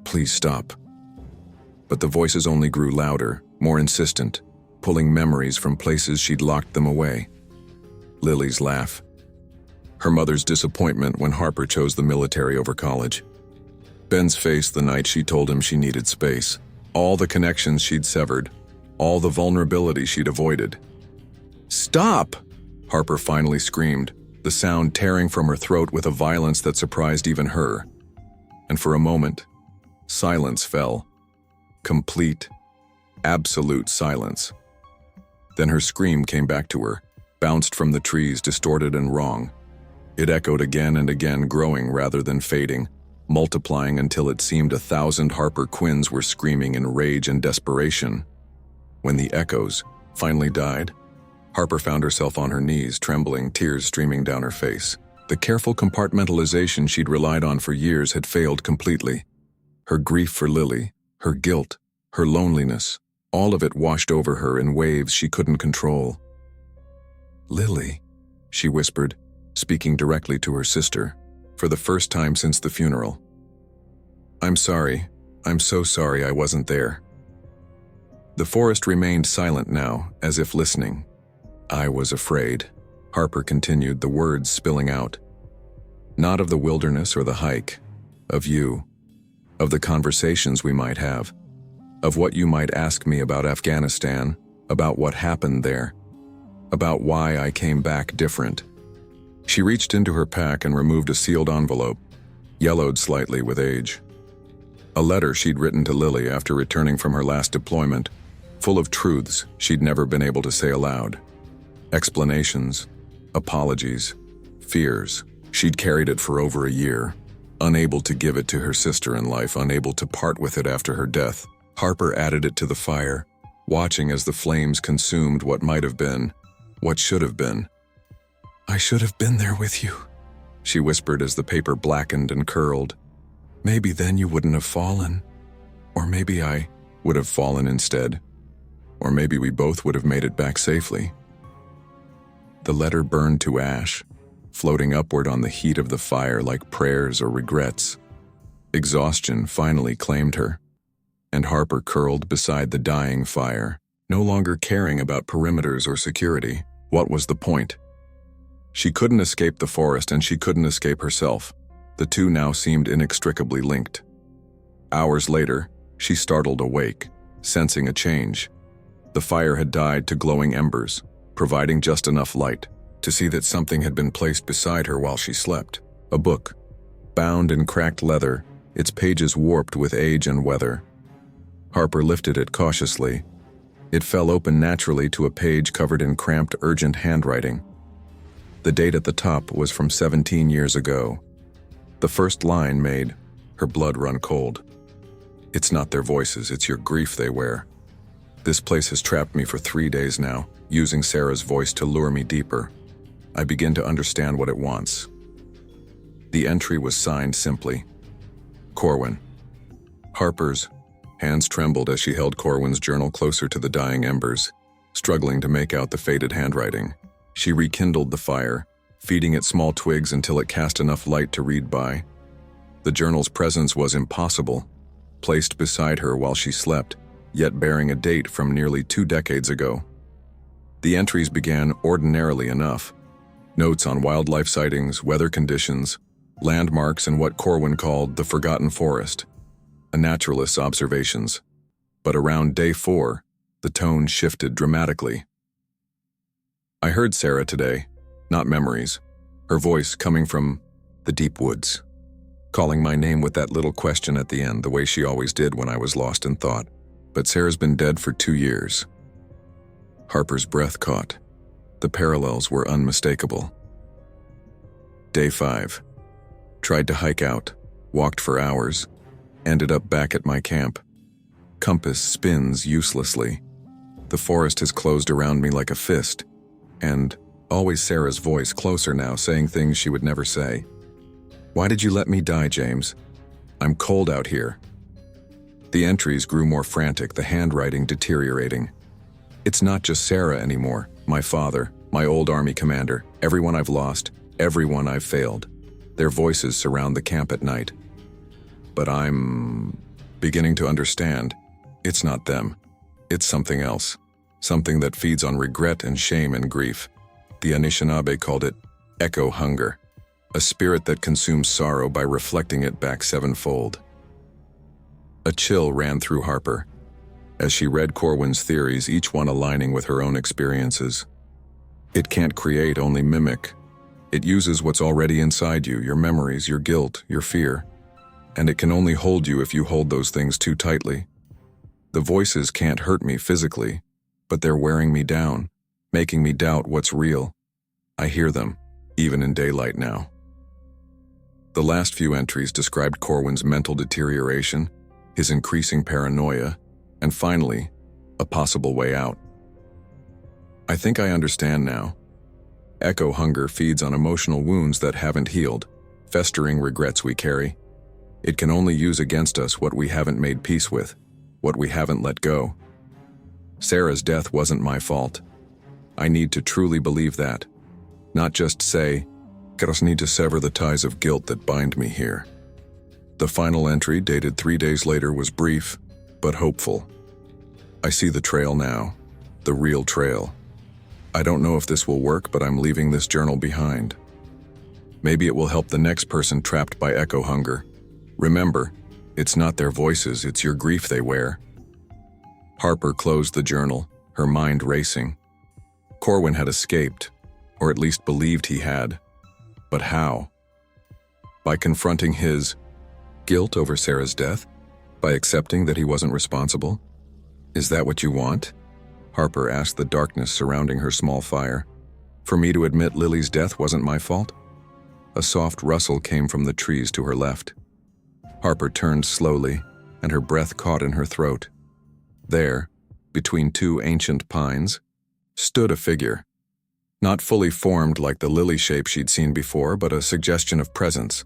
"Please stop." But the voices only grew louder, more insistent, pulling memories from places she'd locked them away. Lily's laugh. Her mother's disappointment when Harper chose the military over college. Ben's face the night she told him she needed space. All the connections she'd severed. All the vulnerability she'd avoided. "Stop!" Harper finally screamed, the sound tearing from her throat with a violence that surprised even her. And for a moment, silence fell. Complete, absolute silence. Then her scream came back to her, bounced from the trees, distorted and wrong. It echoed again and again, growing rather than fading, multiplying until it seemed 1,000 Harper Quinns were screaming in rage and desperation. When the echoes finally died, Harper found herself on her knees, trembling, tears streaming down her face. The careful compartmentalization she'd relied on for years had failed completely. Her grief for Lily, her guilt, her loneliness, all of it washed over her in waves she couldn't control. "Lily," she whispered, speaking directly to her sister, for the first time since the funeral. "I'm sorry. I'm so sorry I wasn't there." The forest remained silent now, as if listening. "I was afraid," Harper continued, the words spilling out. "Not of the wilderness or the hike, of you, of the conversations we might have, of what you might ask me about Afghanistan, about what happened there, about why I came back different." She reached into her pack and removed a sealed envelope, yellowed slightly with age. A letter she'd written to Lily after returning from her last deployment, full of truths she'd never been able to say aloud. Explanations, apologies, fears. She'd carried it for over a year, unable to give it to her sister in life, unable to part with it after her death. Harper added it to the fire, watching as the flames consumed what might have been, what should have been. "I should have been there with you," she whispered as the paper blackened and curled. "Maybe then you wouldn't have fallen. Or maybe I would have fallen instead. Or maybe we both would have made it back safely." The letter burned to ash, floating upward on the heat of the fire like prayers or regrets. Exhaustion finally claimed her, and Harper curled beside the dying fire, no longer caring about perimeters or security. What was the point? She couldn't escape the forest, and she couldn't escape herself. The two now seemed inextricably linked. Hours later, she startled awake, sensing a change. The fire had died to glowing embers, providing just enough light to see that something had been placed beside her while she slept. A book, bound in cracked leather, its pages warped with age and weather. Harper lifted it cautiously. It fell open naturally to a page covered in cramped, urgent handwriting. The date at the top was from 17 years ago. The first line made her blood run cold. "It's not their voices, it's your grief they wear. This place has trapped me for 3 days now, using Sarah's voice to lure me deeper. I begin to understand what it wants." The entry was signed simply, Corwin. Harper's hands trembled as she held Corwin's journal closer to the dying embers, struggling to make out the faded handwriting. She rekindled the fire, feeding it small twigs until it cast enough light to read by. The journal's presence was impossible, placed beside her while she slept, yet bearing a date from nearly 2 decades ago. The entries began ordinarily enough. Notes on wildlife sightings, weather conditions, landmarks, and what Corwin called the Forgotten Forest, a naturalist's observations. But around day 4, the tone shifted dramatically. "I heard Sarah today, not memories, her voice coming from the deep woods, calling my name with that little question at the end, the way she always did when I was lost in thought. But Sarah's been dead for 2 years." Harper's breath caught. The parallels were unmistakable. Day 5. Tried to hike out, walked for hours, ended up back at my camp. Compass spins uselessly. The forest has closed around me like a fist, and always Sarah's voice closer now, saying things she would never say. "Why did you let me die, James? I'm cold out here." The entries grew more frantic, the handwriting deteriorating. "It's not just Sarah anymore. My father, my old army commander, everyone I've lost, everyone I've failed. Their voices surround the camp at night. But I'm beginning to understand. It's not them. It's something else. Something that feeds on regret and shame and grief. The Anishinaabe called it echo hunger, a spirit that consumes sorrow by reflecting it back sevenfold. A chill ran through Harper as she read Corwin's theories, each one aligning with her own experiences. It can't create, only mimic. It uses what's already inside you, your memories, your guilt, your fear. And it can only hold you if you hold those things too tightly. The voices can't hurt me physically, but they're wearing me down, making me doubt what's real. I hear them, even in daylight now. The last few entries described Corwin's mental deterioration, his increasing paranoia, and finally, a possible way out. I think I understand now. Echo hunger feeds on emotional wounds that haven't healed, festering regrets we carry. It can only use against us what we haven't made peace with, what we haven't let go. Sarah's death wasn't my fault. I need to truly believe that, not just say, I just need to sever the ties of guilt that bind me here. The final entry, dated 3 days later, was brief, but hopeful. I see the trail now, the real trail. I don't know if this will work, but I'm leaving this journal behind. Maybe it will help the next person trapped by echo hunger. Remember, it's not their voices, it's your grief they wear. Harper closed the journal, her mind racing. Corwin had escaped, or at least believed he had. But how? By confronting his guilt over Sarah's death? By accepting that he wasn't responsible? Is that what you want? Harper asked the darkness surrounding her small fire. For me to admit Lily's death wasn't my fault? A soft rustle came from the trees to her left. Harper turned slowly, and her breath caught in her throat. There, between two ancient pines, stood a figure. Not fully formed like the lily shape she'd seen before, but a suggestion of presence,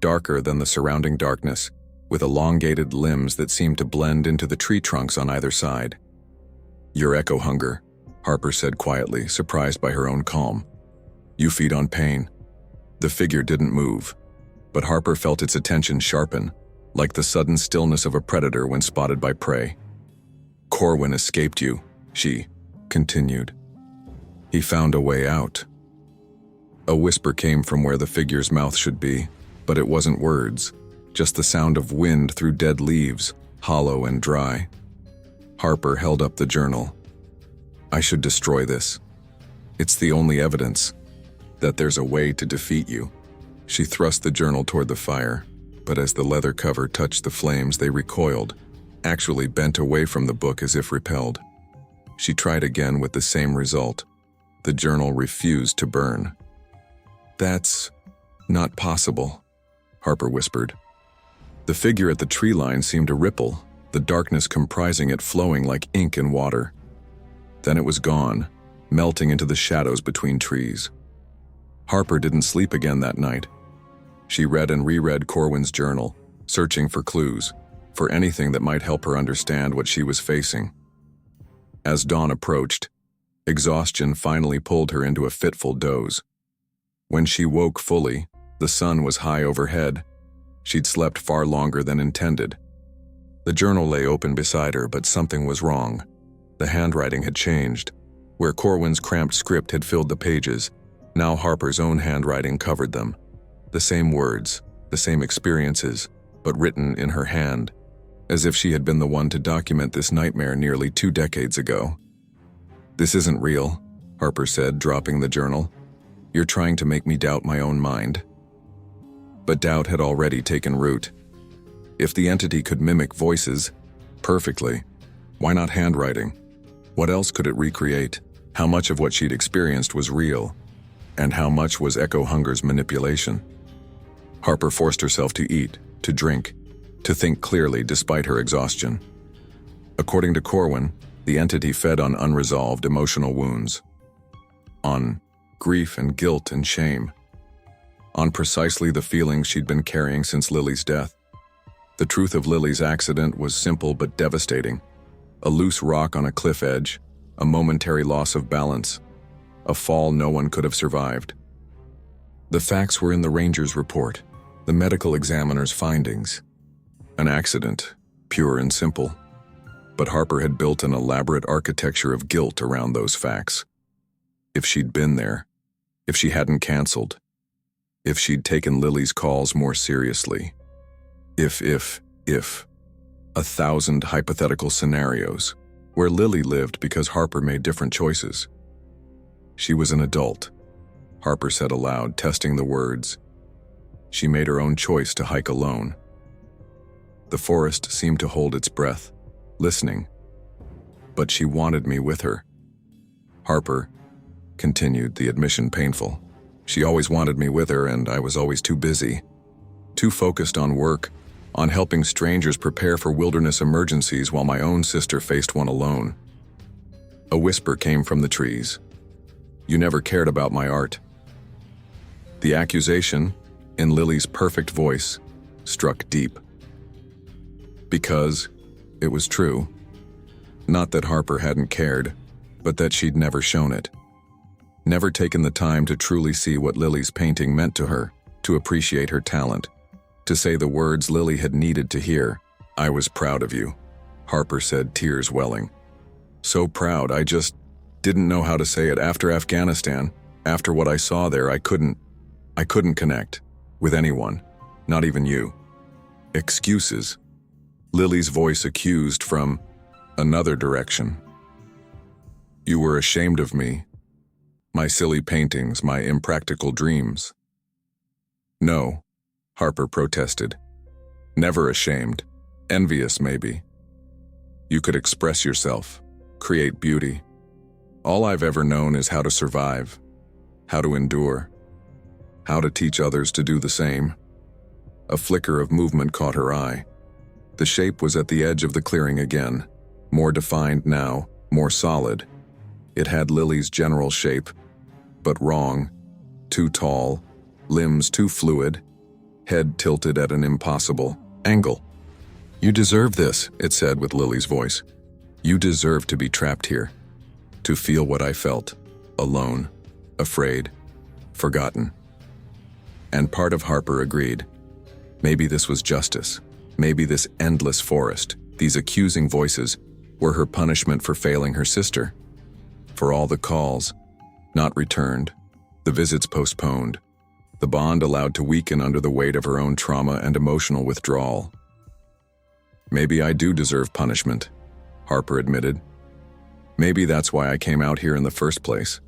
darker than the surrounding darkness, with elongated limbs that seemed to blend into the tree trunks on either side. Your echo hunger, Harper said quietly, surprised by her own calm. You feed on pain. The figure didn't move, but Harper felt its attention sharpen, like the sudden stillness of a predator when spotted by prey. Corwin escaped you, she continued. He found a way out. A whisper came from where the figure's mouth should be, but it wasn't words, just the sound of wind through dead leaves, hollow and dry. Harper held up the journal. I should destroy this. It's the only evidence that there's a way to defeat you. She thrust the journal toward the fire, but as the leather cover touched the flames, they recoiled, actually bent away from the book as if repelled. She tried again with the same result. The journal refused to burn. That's not possible, Harper whispered. The figure at the tree line seemed to ripple, the darkness comprising it flowing like ink in water. Then it was gone, melting into the shadows between trees. Harper didn't sleep again that night. She read and reread Corwin's journal, searching for clues, for anything that might help her understand what she was facing. As dawn approached, exhaustion finally pulled her into a fitful doze. When she woke fully, the sun was high overhead. She'd slept far longer than intended. The journal lay open beside her, but something was wrong. The handwriting had changed. Where Corwin's cramped script had filled the pages, now Harper's own handwriting covered them. The same words, the same experiences, but written in her hand, as if she had been the one to document this nightmare nearly 2 decades ago. This isn't real, Harper said, dropping the journal. You're trying to make me doubt my own mind. But doubt had already taken root. If the entity could mimic voices perfectly, why not handwriting? What else could it recreate? How much of what she'd experienced was real, and how much was echo hunger's manipulation? Harper forced herself to eat, to drink, to think clearly despite her exhaustion. According to Corwin, the entity fed on unresolved emotional wounds, on grief and guilt and shame, on precisely the feelings she'd been carrying since Lily's death. The truth of Lily's accident was simple but devastating. A loose rock on a cliff edge, a momentary loss of balance, a fall no one could have survived. The facts were in the ranger's report, the medical examiner's findings. An accident, pure and simple. But Harper had built an elaborate architecture of guilt around those facts. If she'd been there, if she hadn't canceled, if she'd taken Lily's calls more seriously, if. 1,000 hypothetical scenarios where Lily lived because Harper made different choices. She was an adult, Harper said aloud, testing the words. She made her own choice to hike alone. The forest seemed to hold its breath, listening. But she wanted me with her. Harper continued, the admission painful. She always wanted me with her, and I was always too busy, too focused on work, on helping strangers prepare for wilderness emergencies while my own sister faced one alone. A whisper came from the trees. You never cared about my art. The accusation, in Lily's perfect voice, struck deep. Because it was true. Not that Harper hadn't cared, but that she'd never shown it. Never taken the time to truly see what Lily's painting meant to her, to appreciate her talent, to say the words Lily had needed to hear. I was proud of you, Harper said, tears welling. So proud, I just didn't know how to say it. After Afghanistan, after what I saw there, I couldn't connect with anyone, not even you. Excuses. Lily's voice accused from another direction. You were ashamed of me, my silly paintings, my impractical dreams. No, Harper protested. Never ashamed. Envious, maybe. You could express yourself, create beauty. All I've ever known is how to survive, how to endure, how to teach others to do the same. A flicker of movement caught her eye. The shape was at the edge of the clearing again, more defined now, more solid. It had Lily's general shape, but wrong, too tall, limbs too fluid, head tilted at an impossible angle. You deserve this, it said with Lily's voice. You deserve to be trapped here, to feel what I felt, alone, afraid, forgotten. And part of Harper agreed. Maybe this was justice. Maybe this endless forest, these accusing voices, were her punishment for failing her sister. For all the calls, not returned, the visits postponed, the bond allowed to weaken under the weight of her own trauma and emotional withdrawal. Maybe I do deserve punishment, Harper admitted. Maybe that's why I came out here in the first place.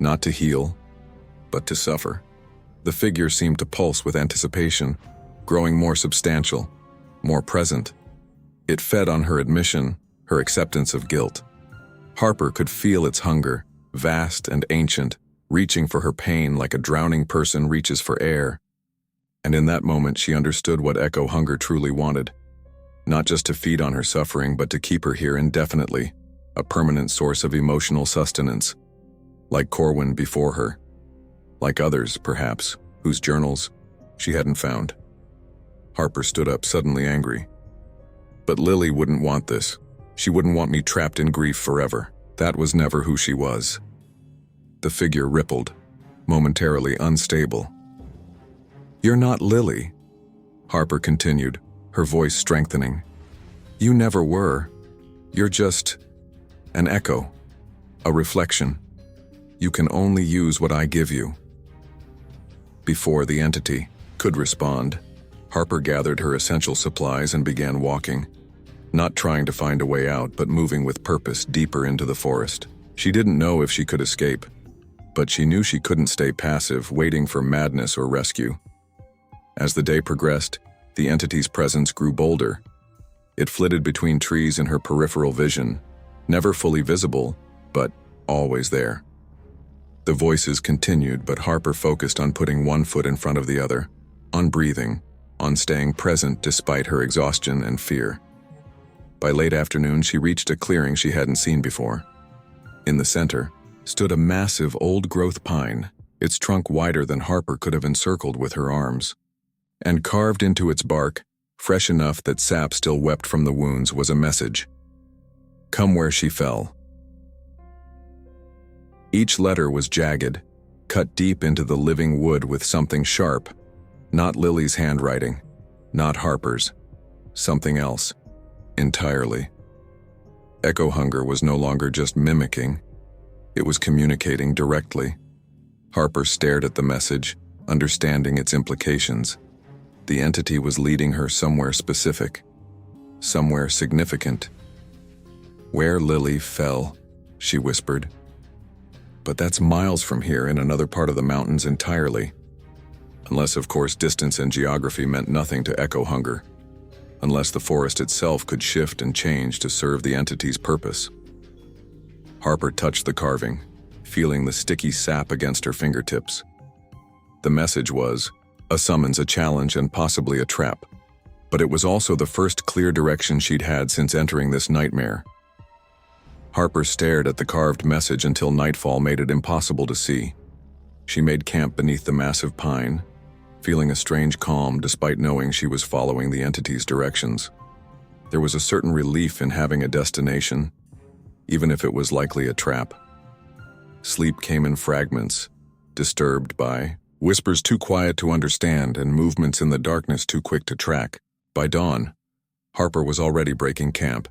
Not to heal, but to suffer. The figure seemed to pulse with anticipation, growing more substantial, more present. It fed on her admission, her acceptance of guilt. Harper could feel its hunger, vast and ancient, reaching for her pain like a drowning person reaches for air. And in that moment she understood what Echo Hunger truly wanted. Not just to feed on her suffering, but to keep her here indefinitely, a permanent source of emotional sustenance. Like Corwin before her. Like others, perhaps, whose journals she hadn't found. Harper stood up, suddenly angry. But Lily wouldn't want this. She wouldn't want me trapped in grief forever. That was never who she was. The figure rippled, momentarily unstable. You're not Lily, Harper continued, her voice strengthening. You never were. You're just an echo, a reflection. You can only use what I give you. Before the entity could respond, Harper gathered her essential supplies and began walking, not trying to find a way out, but moving with purpose deeper into the forest. She didn't know if she could escape, but she knew she couldn't stay passive, waiting for madness or rescue. As the day progressed, the entity's presence grew bolder. It flitted between trees in her peripheral vision, never fully visible, but always there. The voices continued, but Harper focused on putting one foot in front of the other, on breathing, on staying present despite her exhaustion and fear. By late afternoon, she reached a clearing she hadn't seen before. In the center stood a massive old-growth pine, its trunk wider than Harper could have encircled with her arms. And carved into its bark, fresh enough that sap still wept from the wounds, was a message. Come where she fell. Each letter was jagged, cut deep into the living wood with something sharp. Not Lily's handwriting, not Harper's. Something else. Entirely. Echo hunger was no longer just mimicking. It was communicating directly. Harper stared at the message, understanding its implications. The entity was leading her somewhere specific, somewhere significant. "Where Lily fell," she whispered. "But that's miles from here in another part of the mountains entirely." Unless, of course, distance and geography meant nothing to echo hunger. Unless the forest itself could shift and change to serve the entity's purpose. Harper touched the carving, feeling the sticky sap against her fingertips. The message was a summons, a challenge, and possibly a trap. But it was also the first clear direction she'd had since entering this nightmare. Harper stared at the carved message until nightfall made it impossible to see. She made camp beneath the massive pine, feeling a strange calm despite knowing she was following the entity's directions. There was a certain relief in having a destination, even if it was likely a trap. Sleep came in fragments, disturbed by whispers too quiet to understand and movements in the darkness too quick to track. By dawn, Harper was already breaking camp,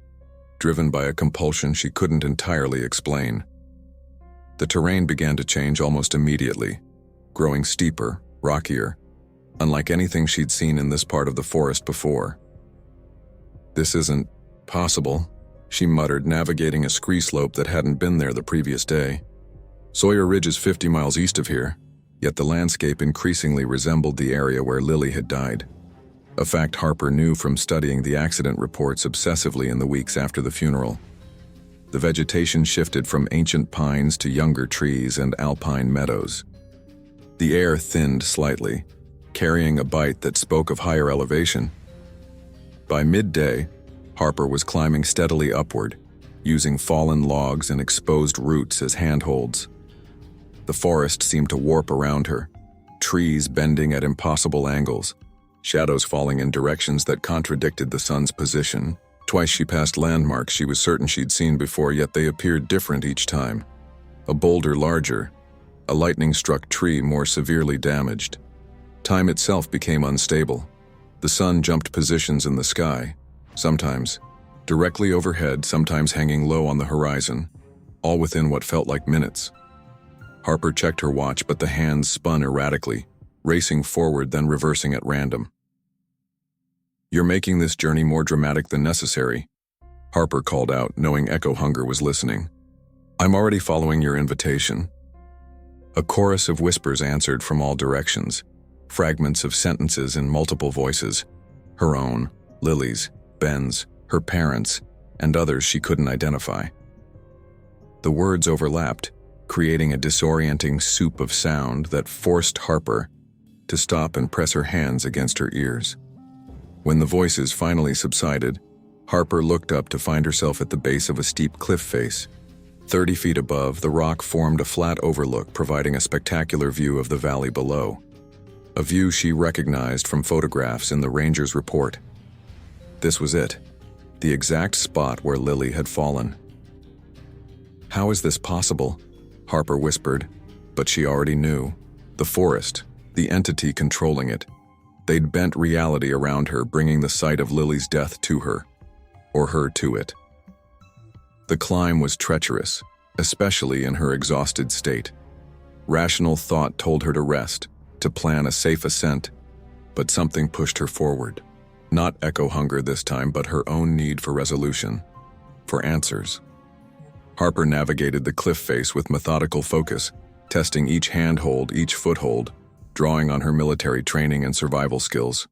driven by a compulsion she couldn't entirely explain. The terrain began to change almost immediately, growing steeper, rockier, unlike anything she'd seen in this part of the forest before. "This isn't possible," she muttered, navigating a scree slope that hadn't been there the previous day. Sawyer Ridge is 50 miles east of here, yet the landscape increasingly resembled the area where Lily had died. A fact Harper knew from studying the accident reports obsessively in the weeks after the funeral. The vegetation shifted from ancient pines to younger trees and alpine meadows. The air thinned slightly, carrying a bite that spoke of higher elevation. By midday, Harper was climbing steadily upward, using fallen logs and exposed roots as handholds. The forest seemed to warp around her, trees bending at impossible angles, shadows falling in directions that contradicted the sun's position. Twice she passed landmarks she was certain she'd seen before, yet they appeared different each time. A boulder larger, a lightning-struck tree more severely damaged. Time itself became unstable. The sun jumped positions in the sky, sometimes directly overhead, sometimes hanging low on the horizon, all within what felt like minutes. Harper checked her watch, but the hands spun erratically, racing forward then reversing at random. "You're making this journey more dramatic than necessary," Harper called out, knowing echo hunger was listening. "I'm already following your invitation." A chorus of whispers answered from all directions, fragments of sentences in multiple voices. Her own, Lily's, Ben's, her parents', and others she couldn't identify. The words overlapped, creating a disorienting soup of sound that forced Harper to stop and press her hands against her ears. When the voices finally subsided, Harper looked up to find herself at the base of a steep cliff face. 30 feet above, the rock formed a flat overlook, providing a spectacular view of the valley below. A view she recognized from photographs in the ranger's report. This was it, the exact spot where Lily had fallen. "How is this possible?" Harper whispered, but she already knew. The forest, the entity controlling it. They'd bent reality around her, bringing the sight of Lily's death to her, or her to it. The climb was treacherous, especially in her exhausted state. Rational thought told her to rest, to plan a safe ascent, but something pushed her forward. Not echo hunger this time, but her own need for resolution, for answers. Harper navigated the cliff face with methodical focus, testing each handhold, each foothold, drawing on her military training and survival skills.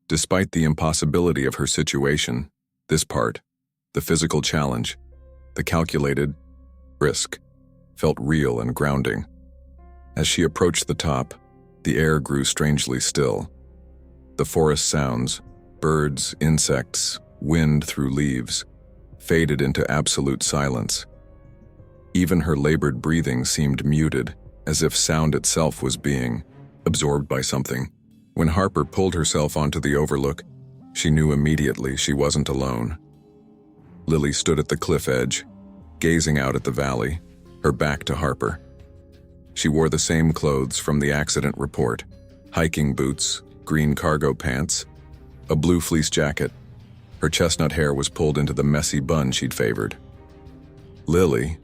Despite the impossibility of her situation, this part, the physical challenge, the calculated risk, felt real and grounding. As she approached the top, the air grew strangely still. The forest sounds, birds, insects, wind through leaves, faded into absolute silence. Even her labored breathing seemed muted, as if sound itself was being absorbed by something. When Harper pulled herself onto the overlook, she knew immediately she wasn't alone. Lily stood at the cliff edge, gazing out at the valley, her back to Harper. She wore the same clothes from the accident report: hiking boots, green cargo pants, a blue fleece jacket. Her chestnut hair was pulled into the messy bun she'd favored. "Lily,"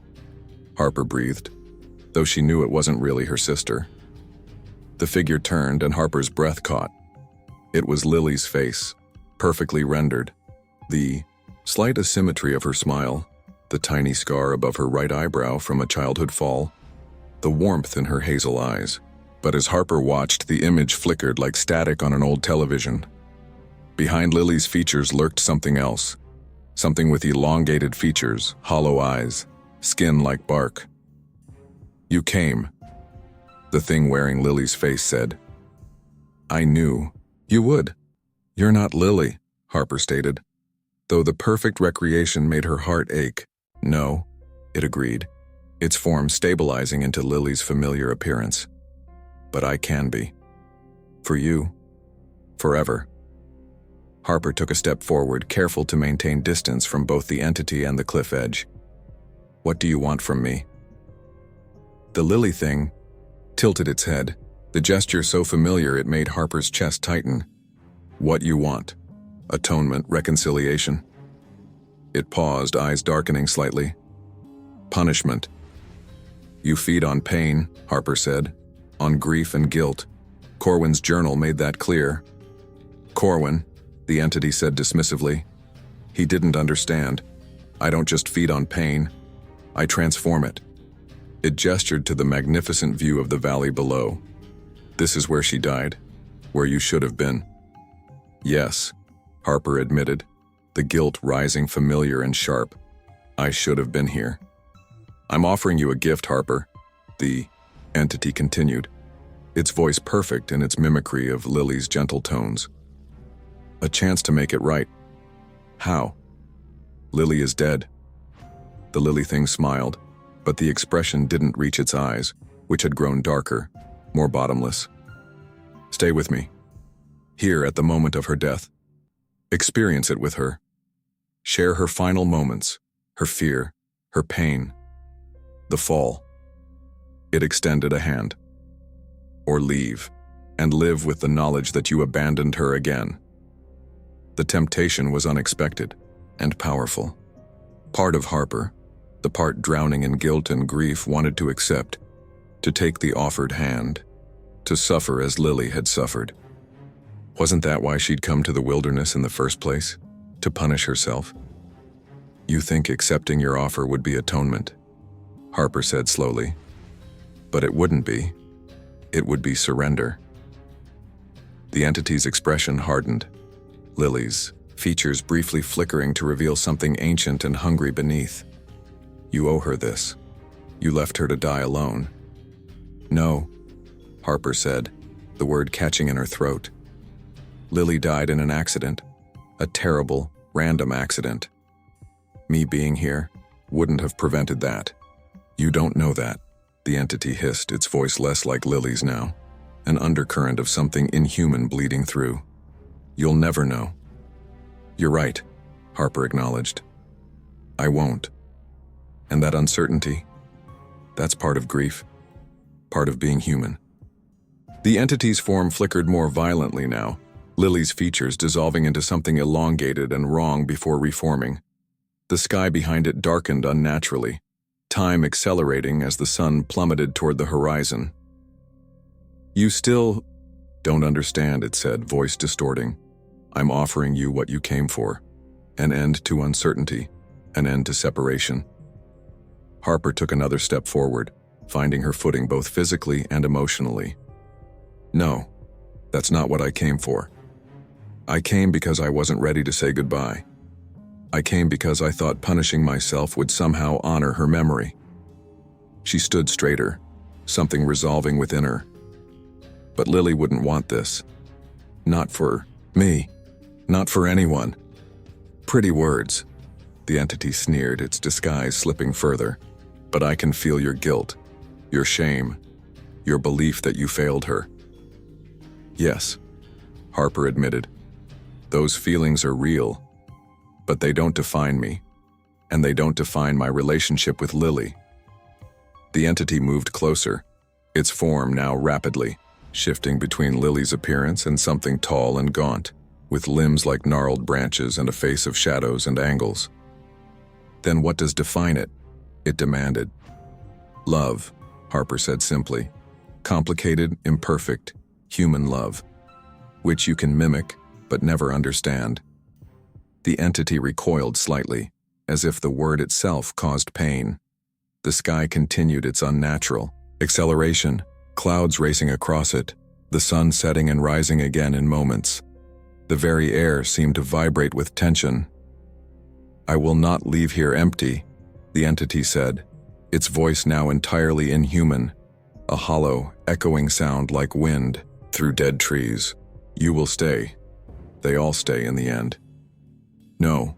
Harper breathed, though she knew it wasn't really her sister. The figure turned and Harper's breath caught. It was Lily's face, perfectly rendered. The slight asymmetry of her smile, the tiny scar above her right eyebrow from a childhood fall, the warmth in her hazel eyes. But as Harper watched, the image flickered like static on an old television. Behind Lily's features lurked something else, something with elongated features, hollow eyes, skin like bark. "You came," the thing wearing Lily's face said. "I knew you would. You're not Lily," Harper stated, though the perfect recreation made her heart ache. "No," it agreed, its form stabilizing into Lily's familiar appearance. "But I can be. For you. Forever." Harper took a step forward, careful to maintain distance from both the entity and the cliff edge. "What do you want from me?" The Lily thing tilted its head, the gesture so familiar it made Harper's chest tighten. "What you want? Atonement, reconciliation?" It paused, eyes darkening slightly. "Punishment. You feed on pain," Harper said, "on grief and guilt. Corwin's journal made that clear." "Corwin," the entity said dismissively. He didn't understand. "I don't just feed on pain. I transform it." It gestured to the magnificent view of the valley below. "This is where she died, where you should have been." "Yes," Harper admitted, the guilt rising familiar and sharp. "I should have been here." "I'm offering you a gift, Harper," the entity continued, its voice perfect in its mimicry of Lily's gentle tones. "A chance to make it right." "How?" "Lily is dead." The Lily thing smiled, but the expression didn't reach its eyes, which had grown darker, more bottomless. "Stay with me. Here at the moment of her death. Experience it with her. Share her final moments, her fear, her pain. The fall." It extended a hand. "Or leave, and live with the knowledge that you abandoned her again." The temptation was unexpected and powerful. Part of Harper, the part drowning in guilt and grief, wanted to accept, to take the offered hand, to suffer as Lily had suffered. Wasn't that why she'd come to the wilderness in the first place? To punish herself? "You think accepting your offer would be atonement," Harper said slowly. "But it wouldn't be. It would be surrender." The entity's expression hardened, Lily's features briefly flickering to reveal something ancient and hungry beneath. "You owe her this. You left her to die alone." "No," Harper said, the word catching in her throat. "Lily died in an accident, a terrible, random accident. Me being here wouldn't have prevented that." "You don't know that," the entity hissed, its voice less like Lily's now, an undercurrent of something inhuman bleeding through. "You'll never know." "You're right," Harper acknowledged. "I won't. And that uncertainty, that's part of grief, part of being human." The entity's form flickered more violently now, Lily's features dissolving into something elongated and wrong before reforming. The sky behind it darkened unnaturally, time accelerating as the sun plummeted toward the horizon. "You still don't understand," it said, voice distorting. "I'm offering you what you came for, an end to uncertainty, an end to separation." Harper took another step forward, finding her footing both physically and emotionally. "No, that's not what I came for. I came because I wasn't ready to say goodbye. I came because I thought punishing myself would somehow honor her memory." She stood straighter, something resolving within her. "But Lily wouldn't want this. Not for me. Not for anyone." "Pretty words," the entity sneered, its disguise slipping further. "But I can feel your guilt, your shame, your belief that you failed her." "Yes," Harper admitted. "Those feelings are real, but they don't define me, and they don't define my relationship with Lily." The entity moved closer, its form now rapidly shifting between Lily's appearance and something tall and gaunt, with limbs like gnarled branches and a face of shadows and angles. "Then what does define it?" it demanded. "Love," Harper said simply. "Complicated, imperfect, human love, which you can mimic but never understand." The entity recoiled slightly, as if the word itself caused pain. The sky continued its unnatural acceleration, clouds racing across it, the sun setting and rising again in moments. The very air seemed to vibrate with tension. "I will not leave here empty," the entity said, its voice now entirely inhuman, a hollow, echoing sound like wind through dead trees. "You will stay. They all stay in the end." "No,"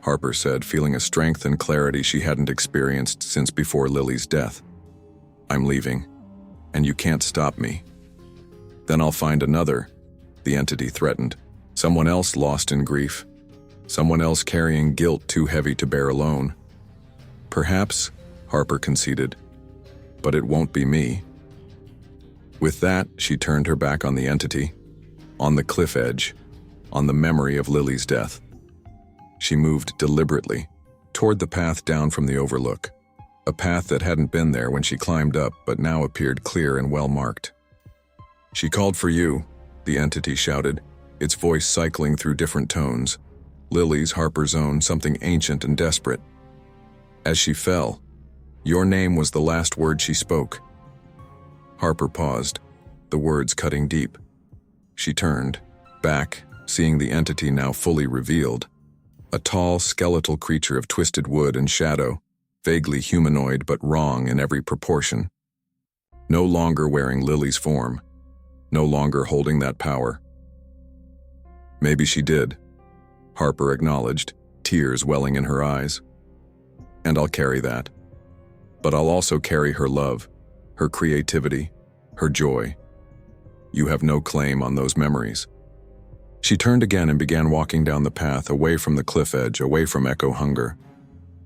Harper said, feeling a strength and clarity she hadn't experienced since before Lily's death. "I'm leaving, and you can't stop me." "Then I'll find another," the entity threatened. "Someone else lost in grief. Someone else carrying guilt too heavy to bear alone." "Perhaps," Harper conceded, "but it won't be me." With that, she turned her back on the entity, on the cliff edge, on the memory of Lily's death. She moved deliberately toward the path down from the overlook, a path that hadn't been there when she climbed up but now appeared clear and well marked. "She called for you," the entity shouted, its voice cycling through different tones. Lily's, Harper's own, something ancient and desperate. As she fell, your name was the last word she spoke. Harper paused, the words cutting deep. She turned back, seeing the entity now fully revealed. A tall, skeletal creature of twisted wood and shadow, vaguely humanoid but wrong in every proportion. No longer wearing Lily's form, no longer holding that power. "Maybe she did," Harper acknowledged, tears welling in her eyes. "And I'll carry that. But I'll also carry her love, her creativity, her joy. You have no claim on those memories." She turned again and began walking down the path, away from the cliff edge, away from Echo Hunger.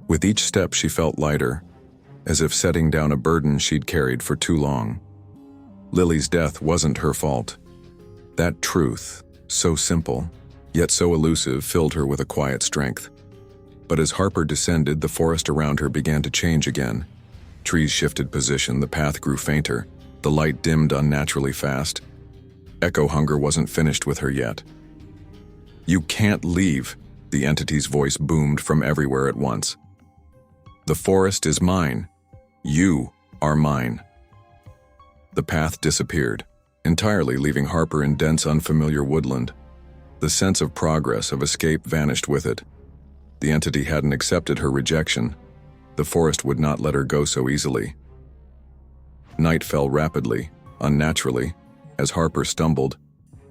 With each step she felt lighter, as if setting down a burden she'd carried for too long. Lily's death wasn't her fault. That truth, so simple, yet so elusive, filled her with a quiet strength. But as Harper descended, the forest around her began to change again. Trees shifted position, the path grew fainter, the light dimmed unnaturally fast. Echo Hunger wasn't finished with her yet. "You can't leave," the entity's voice boomed from everywhere at once. "The forest is mine. You are mine." The path disappeared, entirely leaving Harper in dense, unfamiliar woodland. The sense of progress, of escape, vanished with it. The entity hadn't accepted her rejection. The forest would not let her go so easily. Night fell rapidly, unnaturally, as Harper stumbled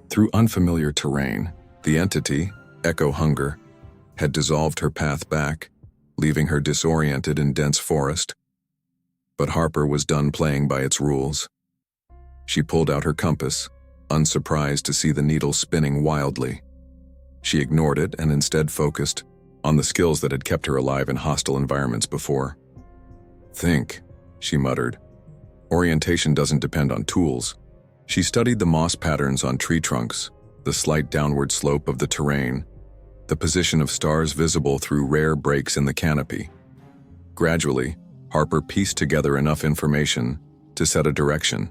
through unfamiliar terrain. The entity, Echo Hunger, had dissolved her path back, leaving her disoriented in dense forest. But Harper was done playing by its rules. She pulled out her compass, unsurprised to see the needle spinning wildly. She ignored it and instead focused on the skills that had kept her alive in hostile environments before. "Think," she muttered. "Orientation doesn't depend on tools." She studied the moss patterns on tree trunks, the slight downward slope of the terrain, the position of stars visible through rare breaks in the canopy. Gradually, Harper pieced together enough information to set a direction.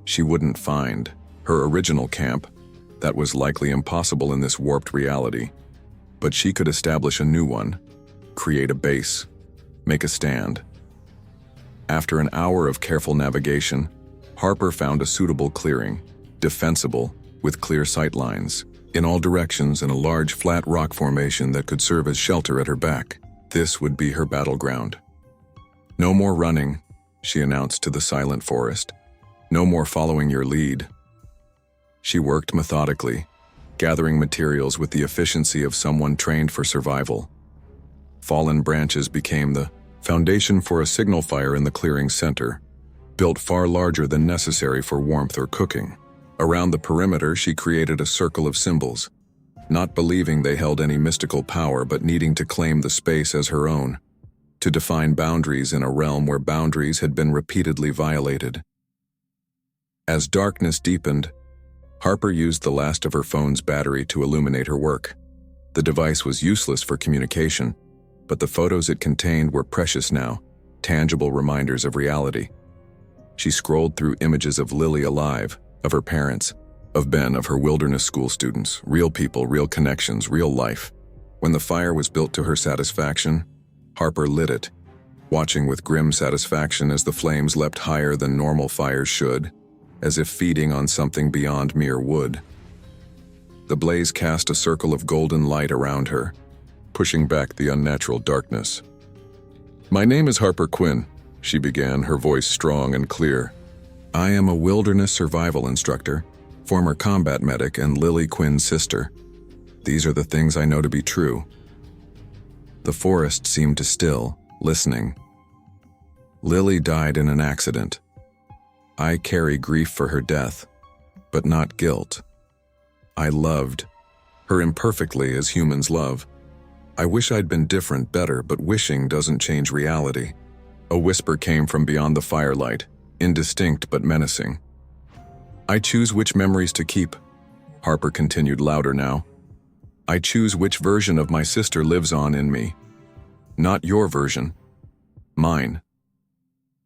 She wouldn't find her original camp. That was likely impossible in this warped reality. But she could establish a new one, create a base, make a stand. After an hour of careful navigation, Harper found a suitable clearing, defensible, with clear sight lines in all directions and a large flat rock formation that could serve as shelter at her back. This would be her battleground. "No more running," she announced to the silent forest. "No more following your lead." She worked methodically, gathering materials with the efficiency of someone trained for survival. Fallen branches became the foundation for a signal fire in the clearing's center, built far larger than necessary for warmth or cooking. Around the perimeter, she created a circle of symbols, not believing they held any mystical power but needing to claim the space as her own, to define boundaries in a realm where boundaries had been repeatedly violated. As darkness deepened, Harper used the last of her phone's battery to illuminate her work. The device was useless for communication, but the photos it contained were precious now, tangible reminders of reality. She scrolled through images of Lily alive, of her parents, of Ben, of her wilderness school students, real people, real connections, real life. When the fire was built to her satisfaction, Harper lit it, watching with grim satisfaction as the flames leapt higher than normal fires should, as if feeding on something beyond mere wood. The blaze cast a circle of golden light around her, pushing back the unnatural darkness. "My name is Harper Quinn," she began, her voice strong and clear. "I am a wilderness survival instructor, former combat medic and Lily Quinn's sister. These are the things I know to be true." The forest seemed to still, listening. "Lily died in an accident. I carry grief for her death, but not guilt. I loved her imperfectly as humans love. I wish I'd been different, better, but wishing doesn't change reality." A whisper came from beyond the firelight, indistinct but menacing. "I choose which memories to keep," Harper continued louder now. "I choose which version of my sister lives on in me. Not your version. Mine."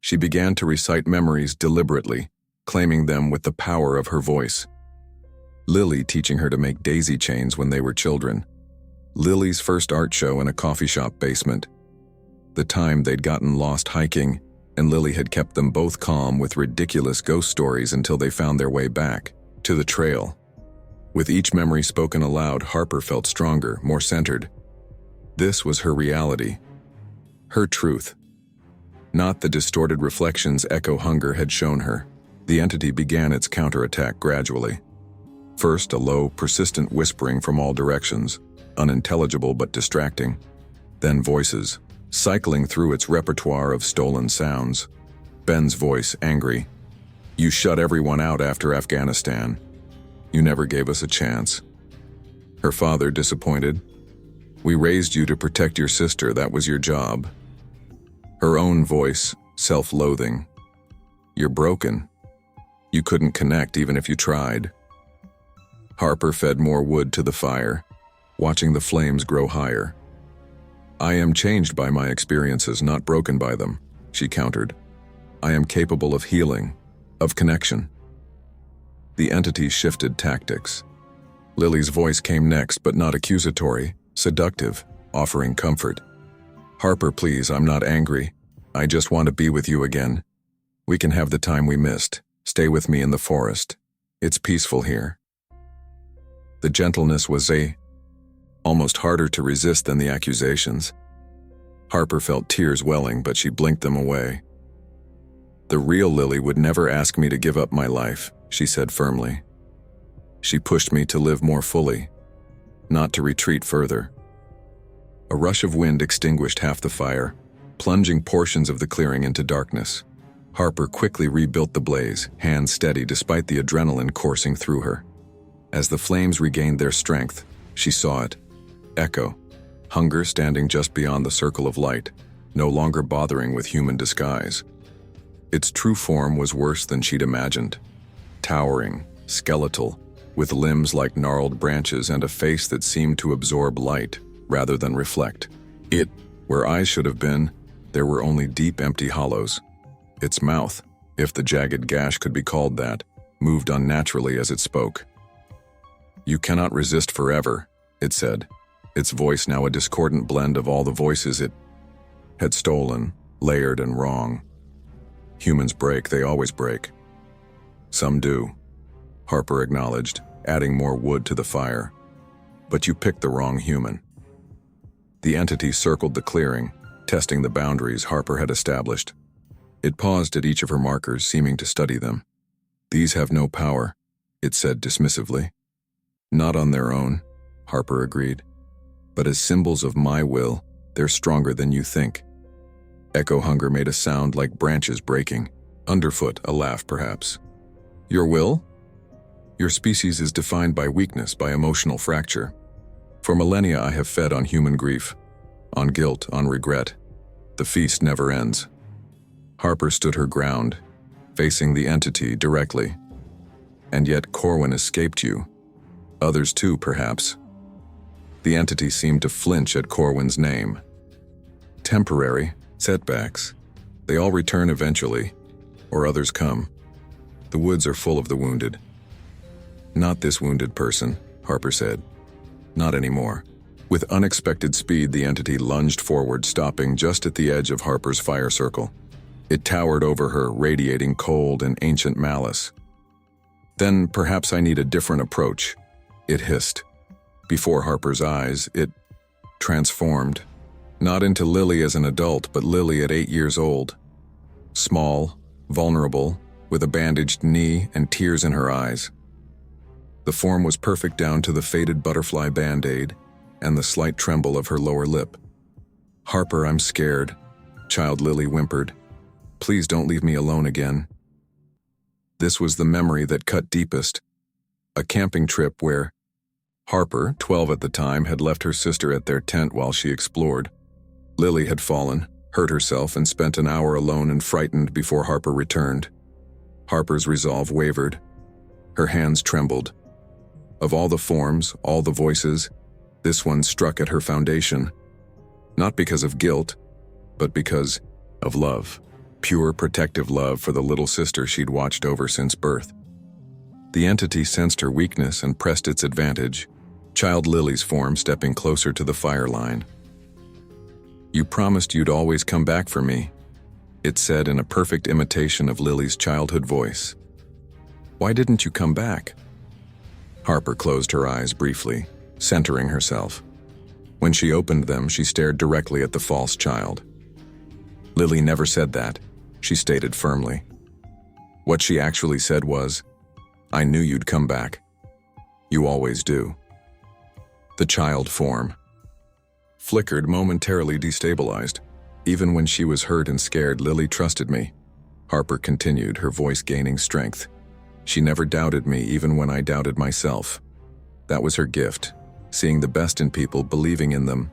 She began to recite memories deliberately, claiming them with the power of her voice. Lily teaching her to make daisy chains when they were children. Lily's first art show in a coffee shop basement. The time they'd gotten lost hiking, and Lily had kept them both calm with ridiculous ghost stories until they found their way back to the trail. With each memory spoken aloud, Harper felt stronger, more centered. This was her reality, her truth. Not the distorted reflections Echo Hunger had shown her. The entity began its counterattack gradually. First, a low, persistent whispering from all directions, unintelligible but distracting. Then voices, cycling through its repertoire of stolen sounds. Ben's voice, angry. "You shut everyone out after Afghanistan. You never gave us a chance." Her father, disappointed. "We raised you to protect your sister, that was your job." Her own voice, self-loathing. "You're broken. You couldn't connect even if you tried." Harper fed more wood to the fire, watching the flames grow higher. "I am changed by my experiences, not broken by them," she countered. "I am capable of healing, of connection." The entity shifted tactics. Lily's voice came next, but not accusatory, seductive, offering comfort. "Harper, please, I'm not angry. I just want to be with you again. We can have the time we missed. Stay with me in the forest. It's peaceful here." The gentleness was almost harder to resist than the accusations. Harper felt tears welling, but she blinked them away. "The real Lily would never ask me to give up my life," she said firmly. "She pushed me to live more fully, not to retreat further." A rush of wind extinguished half the fire, plunging portions of the clearing into darkness. Harper quickly rebuilt the blaze, hands steady despite the adrenaline coursing through her. As the flames regained their strength, she saw it. Echo, Hunger standing just beyond the circle of light, no longer bothering with human disguise. Its true form was worse than she'd imagined. Towering, skeletal, with limbs like gnarled branches and a face that seemed to absorb light rather than reflect. Where eyes should have been, there were only deep, empty hollows. Its mouth, if the jagged gash could be called that, moved unnaturally as it spoke. "You cannot resist forever," it said, its voice now a discordant blend of all the voices it had stolen, layered and wrong. "Humans break, they always break." "Some do," Harper acknowledged, adding more wood to the fire. "But you picked the wrong human." The entity circled the clearing, testing the boundaries Harper had established. It paused at each of her markers, seeming to study them. "These have no power," it said dismissively. "Not on their own," Harper agreed. "But as symbols of my will, they're stronger than you think." Echo Hunger made a sound like branches breaking. Underfoot, a laugh perhaps. "Your will? Your species is defined by weakness, by emotional fracture. For millennia I have fed on human grief, on guilt, on regret. The feast never ends." Harper stood her ground, facing the entity directly. And yet Corwin escaped you. Others too, perhaps. The entity seemed to flinch at Corwin's name. Temporary setbacks. They all return eventually, or others come. The woods are full of the wounded. Not this wounded person, Harper said. Not anymore. With unexpected speed, the entity lunged forward, stopping just at the edge of Harper's fire circle. It towered over her, radiating cold and ancient malice. Then perhaps I need a different approach, it hissed. Before Harper's eyes, it transformed. Not into Lily as an adult, but Lily at 8 years old. Small, vulnerable, with a bandaged knee and tears in her eyes. The form was perfect down to the faded butterfly band-aid and the slight tremble of her lower lip. "Harper, I'm scared," child Lily whimpered. "Please don't leave me alone again." This was the memory that cut deepest. A camping trip where Harper, 12 at the time, had left her sister at their tent while she explored. Lily had fallen, hurt herself, and spent an hour alone and frightened before Harper returned. Harper's resolve wavered. Her hands trembled. Of all the forms, all the voices, this one struck at her foundation. Not because of guilt, but because of love. Pure, protective love for the little sister she'd watched over since birth. The entity sensed her weakness and pressed its advantage, child Lily's form stepping closer to the fire line. "You promised you'd always come back for me," it said in a perfect imitation of Lily's childhood voice. "Why didn't you come back?" Harper closed her eyes briefly, centering herself. When she opened them, she stared directly at the false child. "Lily never said that," she stated firmly. What she actually said was, "I knew you'd come back. You always do." The child form flickered, momentarily destabilized. "Even when she was hurt and scared, Lily trusted me," Harper continued, her voice gaining strength. "She never doubted me, even when I doubted myself. That was her gift, seeing the best in people, believing in them."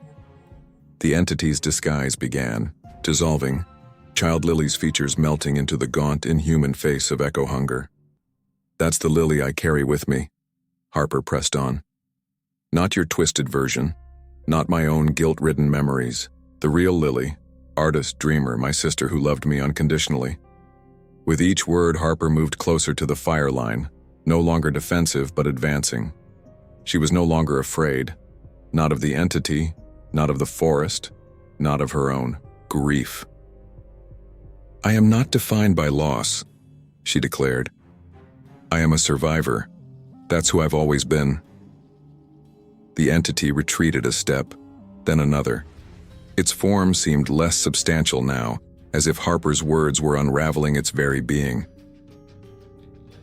The entity's disguise began, dissolving, child Lily's features melting into the gaunt, inhuman face of Echo Hunger. "That's the Lily I carry with me," Harper pressed on. "Not your twisted version, not my own guilt-ridden memories. The real Lily, artist, dreamer, my sister who loved me unconditionally." With each word, Harper moved closer to the fire line, no longer defensive but advancing. She was no longer afraid, not of the entity, not of the forest, not of her own grief. "I am not defined by loss," she declared. "I am a survivor. That's who I've always been." The entity retreated a step, then another. Its form seemed less substantial now, as if Harper's words were unraveling its very being.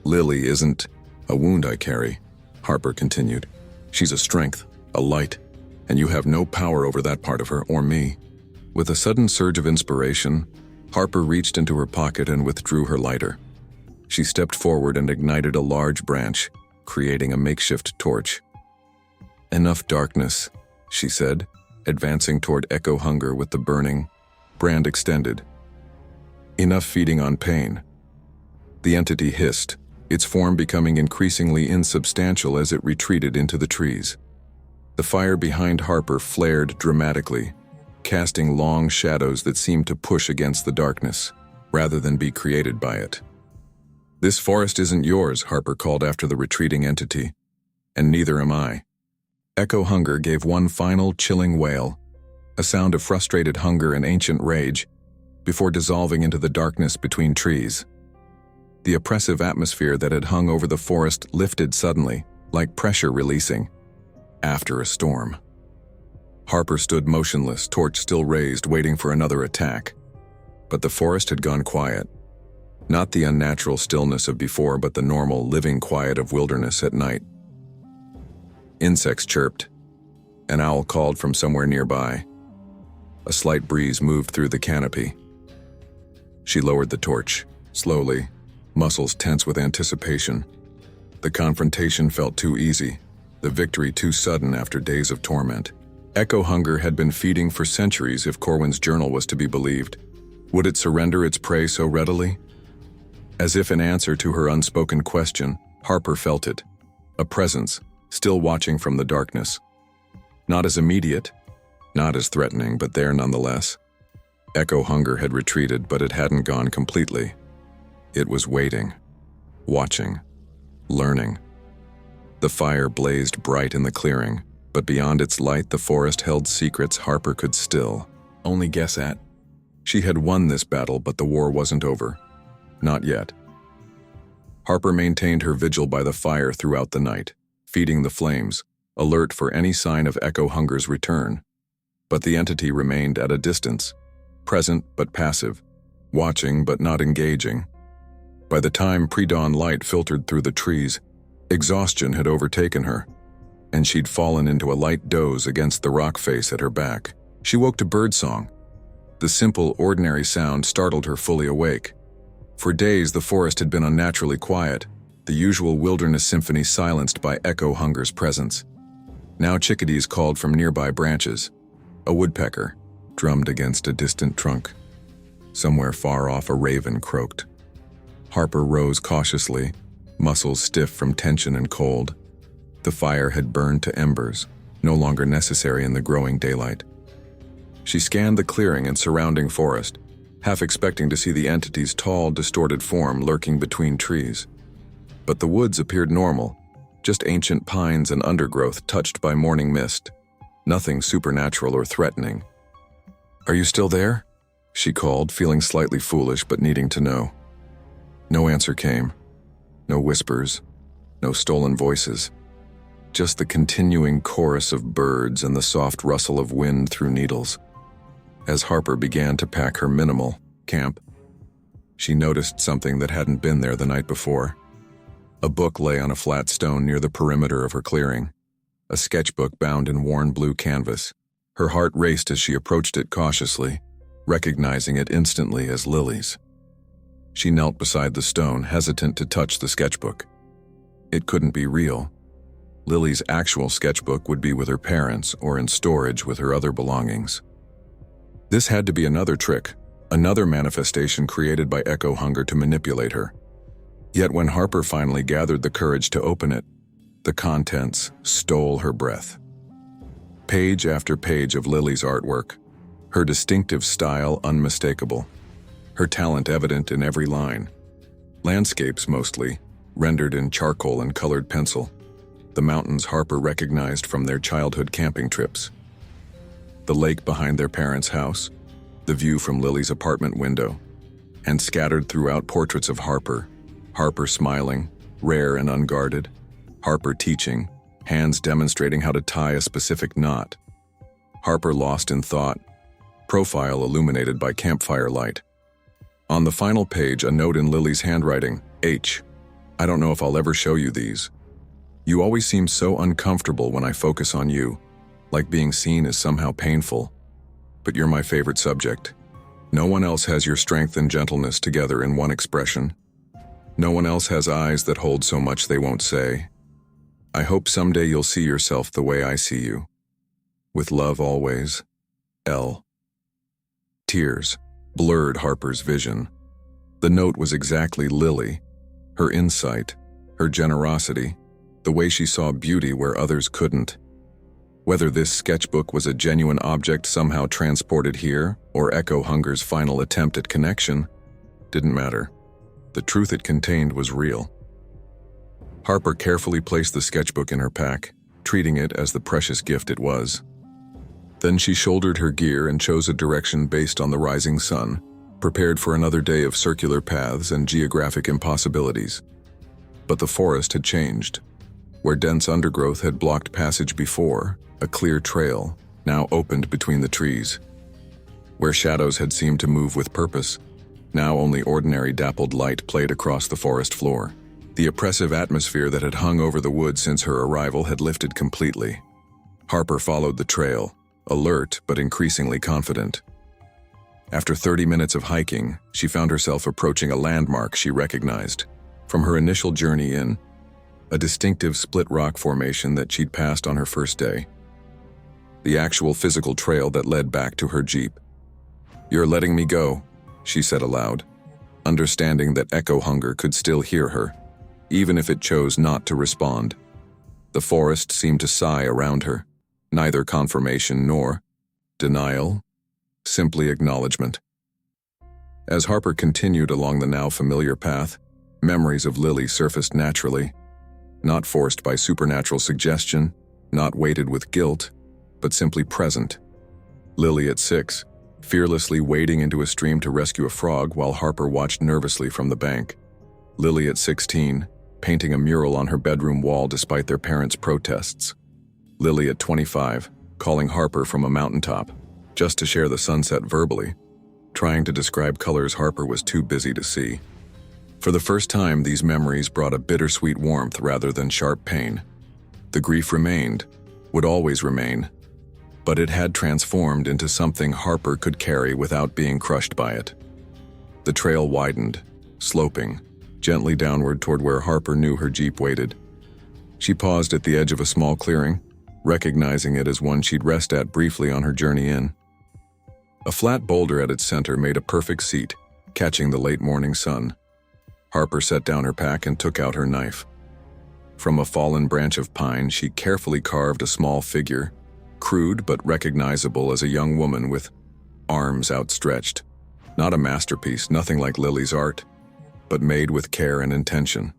"Lily isn't a wound I carry," Harper continued. "She's a strength, a light, and you have no power over that part of her or me." With a sudden surge of inspiration, Harper reached into her pocket and withdrew her lighter. She stepped forward and ignited a large branch, creating a makeshift torch. "Enough darkness," she said, advancing toward Echo Hunger with the burning brand extended. "Enough feeding on pain." The entity hissed, its form becoming increasingly insubstantial as it retreated into the trees. The fire behind Harper flared dramatically, casting long shadows that seemed to push against the darkness, rather than be created by it. "This forest isn't yours," Harper called after the retreating entity. "And neither am I." Echo Hunger gave one final chilling wail, a sound of frustrated hunger and ancient rage, before dissolving into the darkness between trees. The oppressive atmosphere that had hung over the forest lifted suddenly, like pressure releasing, after a storm. Harper stood motionless, torch still raised, waiting for another attack. But the forest had gone quiet. Not the unnatural stillness of before, but the normal, living quiet of wilderness at night. Insects chirped. An owl called from somewhere nearby. A slight breeze moved through the canopy. She lowered the torch, slowly, muscles tense with anticipation. The confrontation felt too easy, the victory too sudden after days of torment. Echo Hunger had been feeding for centuries if Corwin's journal was to be believed. Would it surrender its prey so readily? As if in answer to her unspoken question, Harper felt it, a presence, still watching from the darkness. Not as immediate, not as threatening, but there nonetheless. Echo hunger had retreated, but it hadn't gone completely. It was waiting, watching, learning. The fire blazed bright in the clearing, but beyond its light the forest held secrets Harper could still only guess at. She had won this battle, but the war wasn't over. Not yet. Harper maintained her vigil by the fire throughout the night, feeding the flames, alert for any sign of Echo hunger's return. But the entity remained at a distance, present but passive, watching but not engaging. By the time pre-dawn light filtered through the trees, exhaustion had overtaken her, and she'd fallen into a light doze against the rock face at her back. She woke to birdsong. The simple, ordinary sound startled her fully awake. For days the forest had been unnaturally quiet, the usual wilderness symphony silenced by Echo hunger's presence. Now chickadees called from nearby branches. A woodpecker drummed against a distant trunk. Somewhere far off a raven croaked. Harper rose cautiously, muscles stiff from tension and cold. The fire had burned to embers, no longer necessary in the growing daylight. She scanned the clearing and surrounding forest, half expecting to see the entity's tall, distorted form lurking between trees. But the woods appeared normal, just ancient pines and undergrowth touched by morning mist. Nothing supernatural or threatening. "Are you still there?" she called, feeling slightly foolish but needing to know. No answer came. No whispers, no stolen voices. Just the continuing chorus of birds and the soft rustle of wind through needles. As Harper began to pack her minimal camp, she noticed something that hadn't been there the night before. A book lay on a flat stone near the perimeter of her clearing, a sketchbook bound in worn blue canvas. Her heart raced as she approached it cautiously, recognizing it instantly as Lily's. She knelt beside the stone, hesitant to touch the sketchbook. It couldn't be real. Lily's actual sketchbook would be with her parents or in storage with her other belongings. This had to be another trick, another manifestation created by Echo hunger to manipulate her. Yet when Harper finally gathered the courage to open it, the contents stole her breath. Page after page of Lily's artwork, her distinctive style unmistakable, her talent evident in every line. Landscapes mostly, rendered in charcoal and colored pencil. The mountains Harper recognized from their childhood camping trips. The lake behind their parents' house, the view from Lily's apartment window, and scattered throughout portraits of Harper. Harper smiling, rare and unguarded. Harper teaching, hands demonstrating how to tie a specific knot. Harper lost in thought, profile illuminated by campfire light. On the final page, a note in Lily's handwriting, "H. I don't know if I'll ever show you these. You always seem so uncomfortable when I focus on you, like being seen is somehow painful. But you're my favorite subject. No one else has your strength and gentleness together in one expression. No one else has eyes that hold so much they won't say. I hope someday you'll see yourself the way I see you. With love always, L." Tears blurred Harper's vision. The note was exactly Lily, her insight, her generosity, the way she saw beauty where others couldn't. Whether this sketchbook was a genuine object somehow transported here, or Echo hunger's final attempt at connection, didn't matter. The truth it contained was real. Harper carefully placed the sketchbook in her pack, treating it as the precious gift it was. Then she shouldered her gear and chose a direction based on the rising sun, prepared for another day of circular paths and geographic impossibilities. But the forest had changed. Where dense undergrowth had blocked passage before, a clear trail now opened between the trees. Where shadows had seemed to move with purpose, now only ordinary dappled light played across the forest floor. The oppressive atmosphere that had hung over the woods since her arrival had lifted completely. Harper followed the trail, alert but increasingly confident. After 30 minutes of hiking, she found herself approaching a landmark she recognized from her initial journey in, a distinctive split rock formation that she'd passed on her first day. The actual physical trail that led back to her jeep. "You're letting me go," she said aloud, understanding that Echo hunger could still hear her. even if it chose not to respond. The forest seemed to sigh around her, neither confirmation nor denial, simply acknowledgement. As Harper continued along the now familiar path, memories of Lily surfaced naturally, not forced by supernatural suggestion, not weighted with guilt, but simply present. Lily at 6, fearlessly wading into a stream to rescue a frog while Harper watched nervously from the bank. Lily at 16, painting a mural on her bedroom wall despite their parents' protests. Lily at 25, calling Harper from a mountaintop, just to share the sunset verbally, trying to describe colors Harper was too busy to see. For the first time, these memories brought a bittersweet warmth rather than sharp pain. The grief remained, would always remain, but it had transformed into something Harper could carry without being crushed by it. The trail widened, sloping, gently downward toward where Harper knew her Jeep waited. She paused at the edge of a small clearing, recognizing it as one she'd rest at briefly on her journey in. A flat boulder at its center made a perfect seat, catching the late morning sun. Harper set down her pack and took out her knife. From a fallen branch of pine, she carefully carved a small figure, crude but recognizable as a young woman with arms outstretched. Not a masterpiece, nothing like Lily's art, but made with care and intention.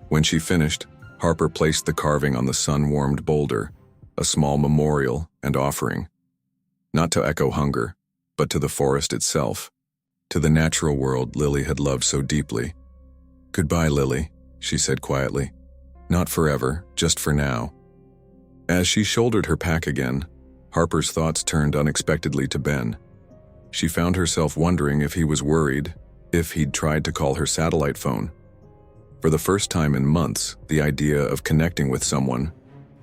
When she finished, Harper placed the carving on the sun-warmed boulder, a small memorial and offering, not to echo hunger, but to the forest itself, to the natural world Lily had loved so deeply. "Goodbye, Lily," she said quietly. "Not forever, just for now." As she shouldered her pack again, Harper's thoughts turned unexpectedly to Ben. She found herself wondering if he was worried, if he'd tried to call her satellite phone. For the first time in months, the idea of connecting with someone,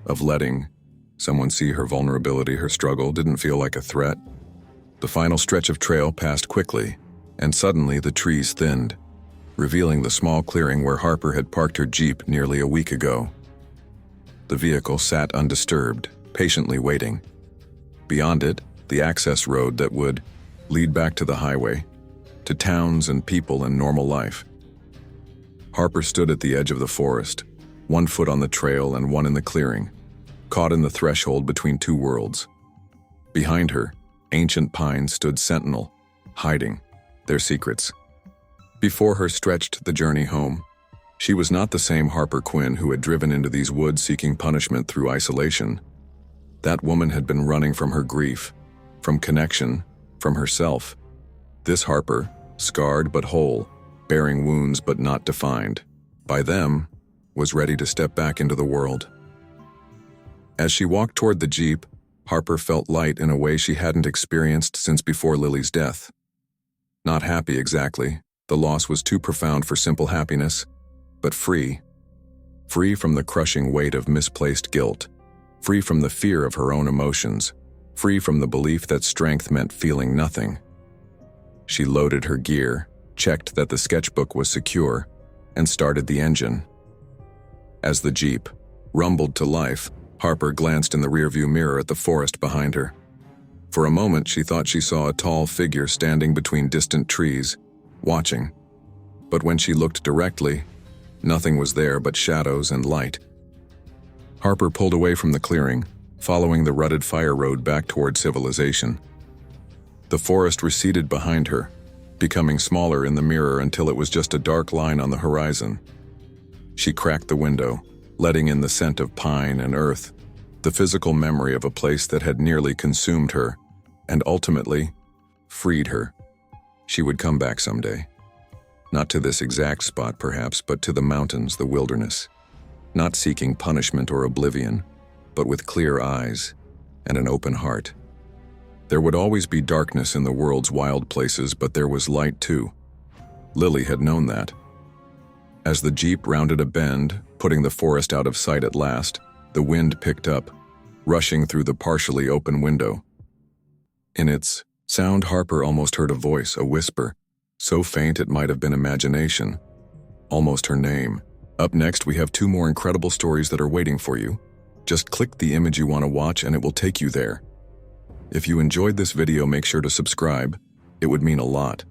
of letting someone see her vulnerability, her struggle, didn't feel like a threat. The final stretch of trail passed quickly, and suddenly the trees thinned, revealing the small clearing where Harper had parked her Jeep nearly a week ago. The vehicle sat undisturbed, patiently waiting. Beyond it, the access road that would lead back to the highway, to towns and people and normal life. Harper stood at the edge of the forest, one foot on the trail and one in the clearing, caught in the threshold between two worlds. Behind her, ancient pines stood sentinel, hiding their secrets. Before her stretched the journey home. She was not the same Harper Quinn who had driven into these woods seeking punishment through isolation. That woman had been running from her grief, from connection, from herself. This Harper, scarred but whole, bearing wounds but not defined by them, was ready to step back into the world. As she walked toward the Jeep, Harper felt light in a way she hadn't experienced since before Lily's death. Not happy exactly, the loss was too profound for simple happiness, but free. Free from the crushing weight of misplaced guilt, free from the fear of her own emotions, free from the belief that strength meant feeling nothing. She loaded her gear, checked that the sketchbook was secure, and started the engine. As the Jeep rumbled to life, Harper glanced in the rearview mirror at the forest behind her. For a moment, she thought she saw a tall figure standing between distant trees, watching. But when she looked directly, nothing was there but shadows and light. Harper pulled away from the clearing, following the rutted fire road back toward civilization. The forest receded behind her, becoming smaller in the mirror until it was just a dark line on the horizon. She cracked the window, letting in the scent of pine and earth, the physical memory of a place that had nearly consumed her, and ultimately, freed her. She would come back someday. Not to this exact spot, perhaps, but to the mountains, the wilderness. Not seeking punishment or oblivion, but with clear eyes and an open heart. There would always be darkness in the world's wild places, but there was light too. Lily had known that. As the Jeep rounded a bend, putting the forest out of sight at last, the wind picked up, rushing through the partially open window. In its sound, Harper almost heard a voice, a whisper, so faint it might have been imagination. Almost her name. Up next, we have 2 more incredible stories that are waiting for you. Just click the image you want to watch and it will take you there. If you enjoyed this video, make sure to subscribe. It would mean a lot.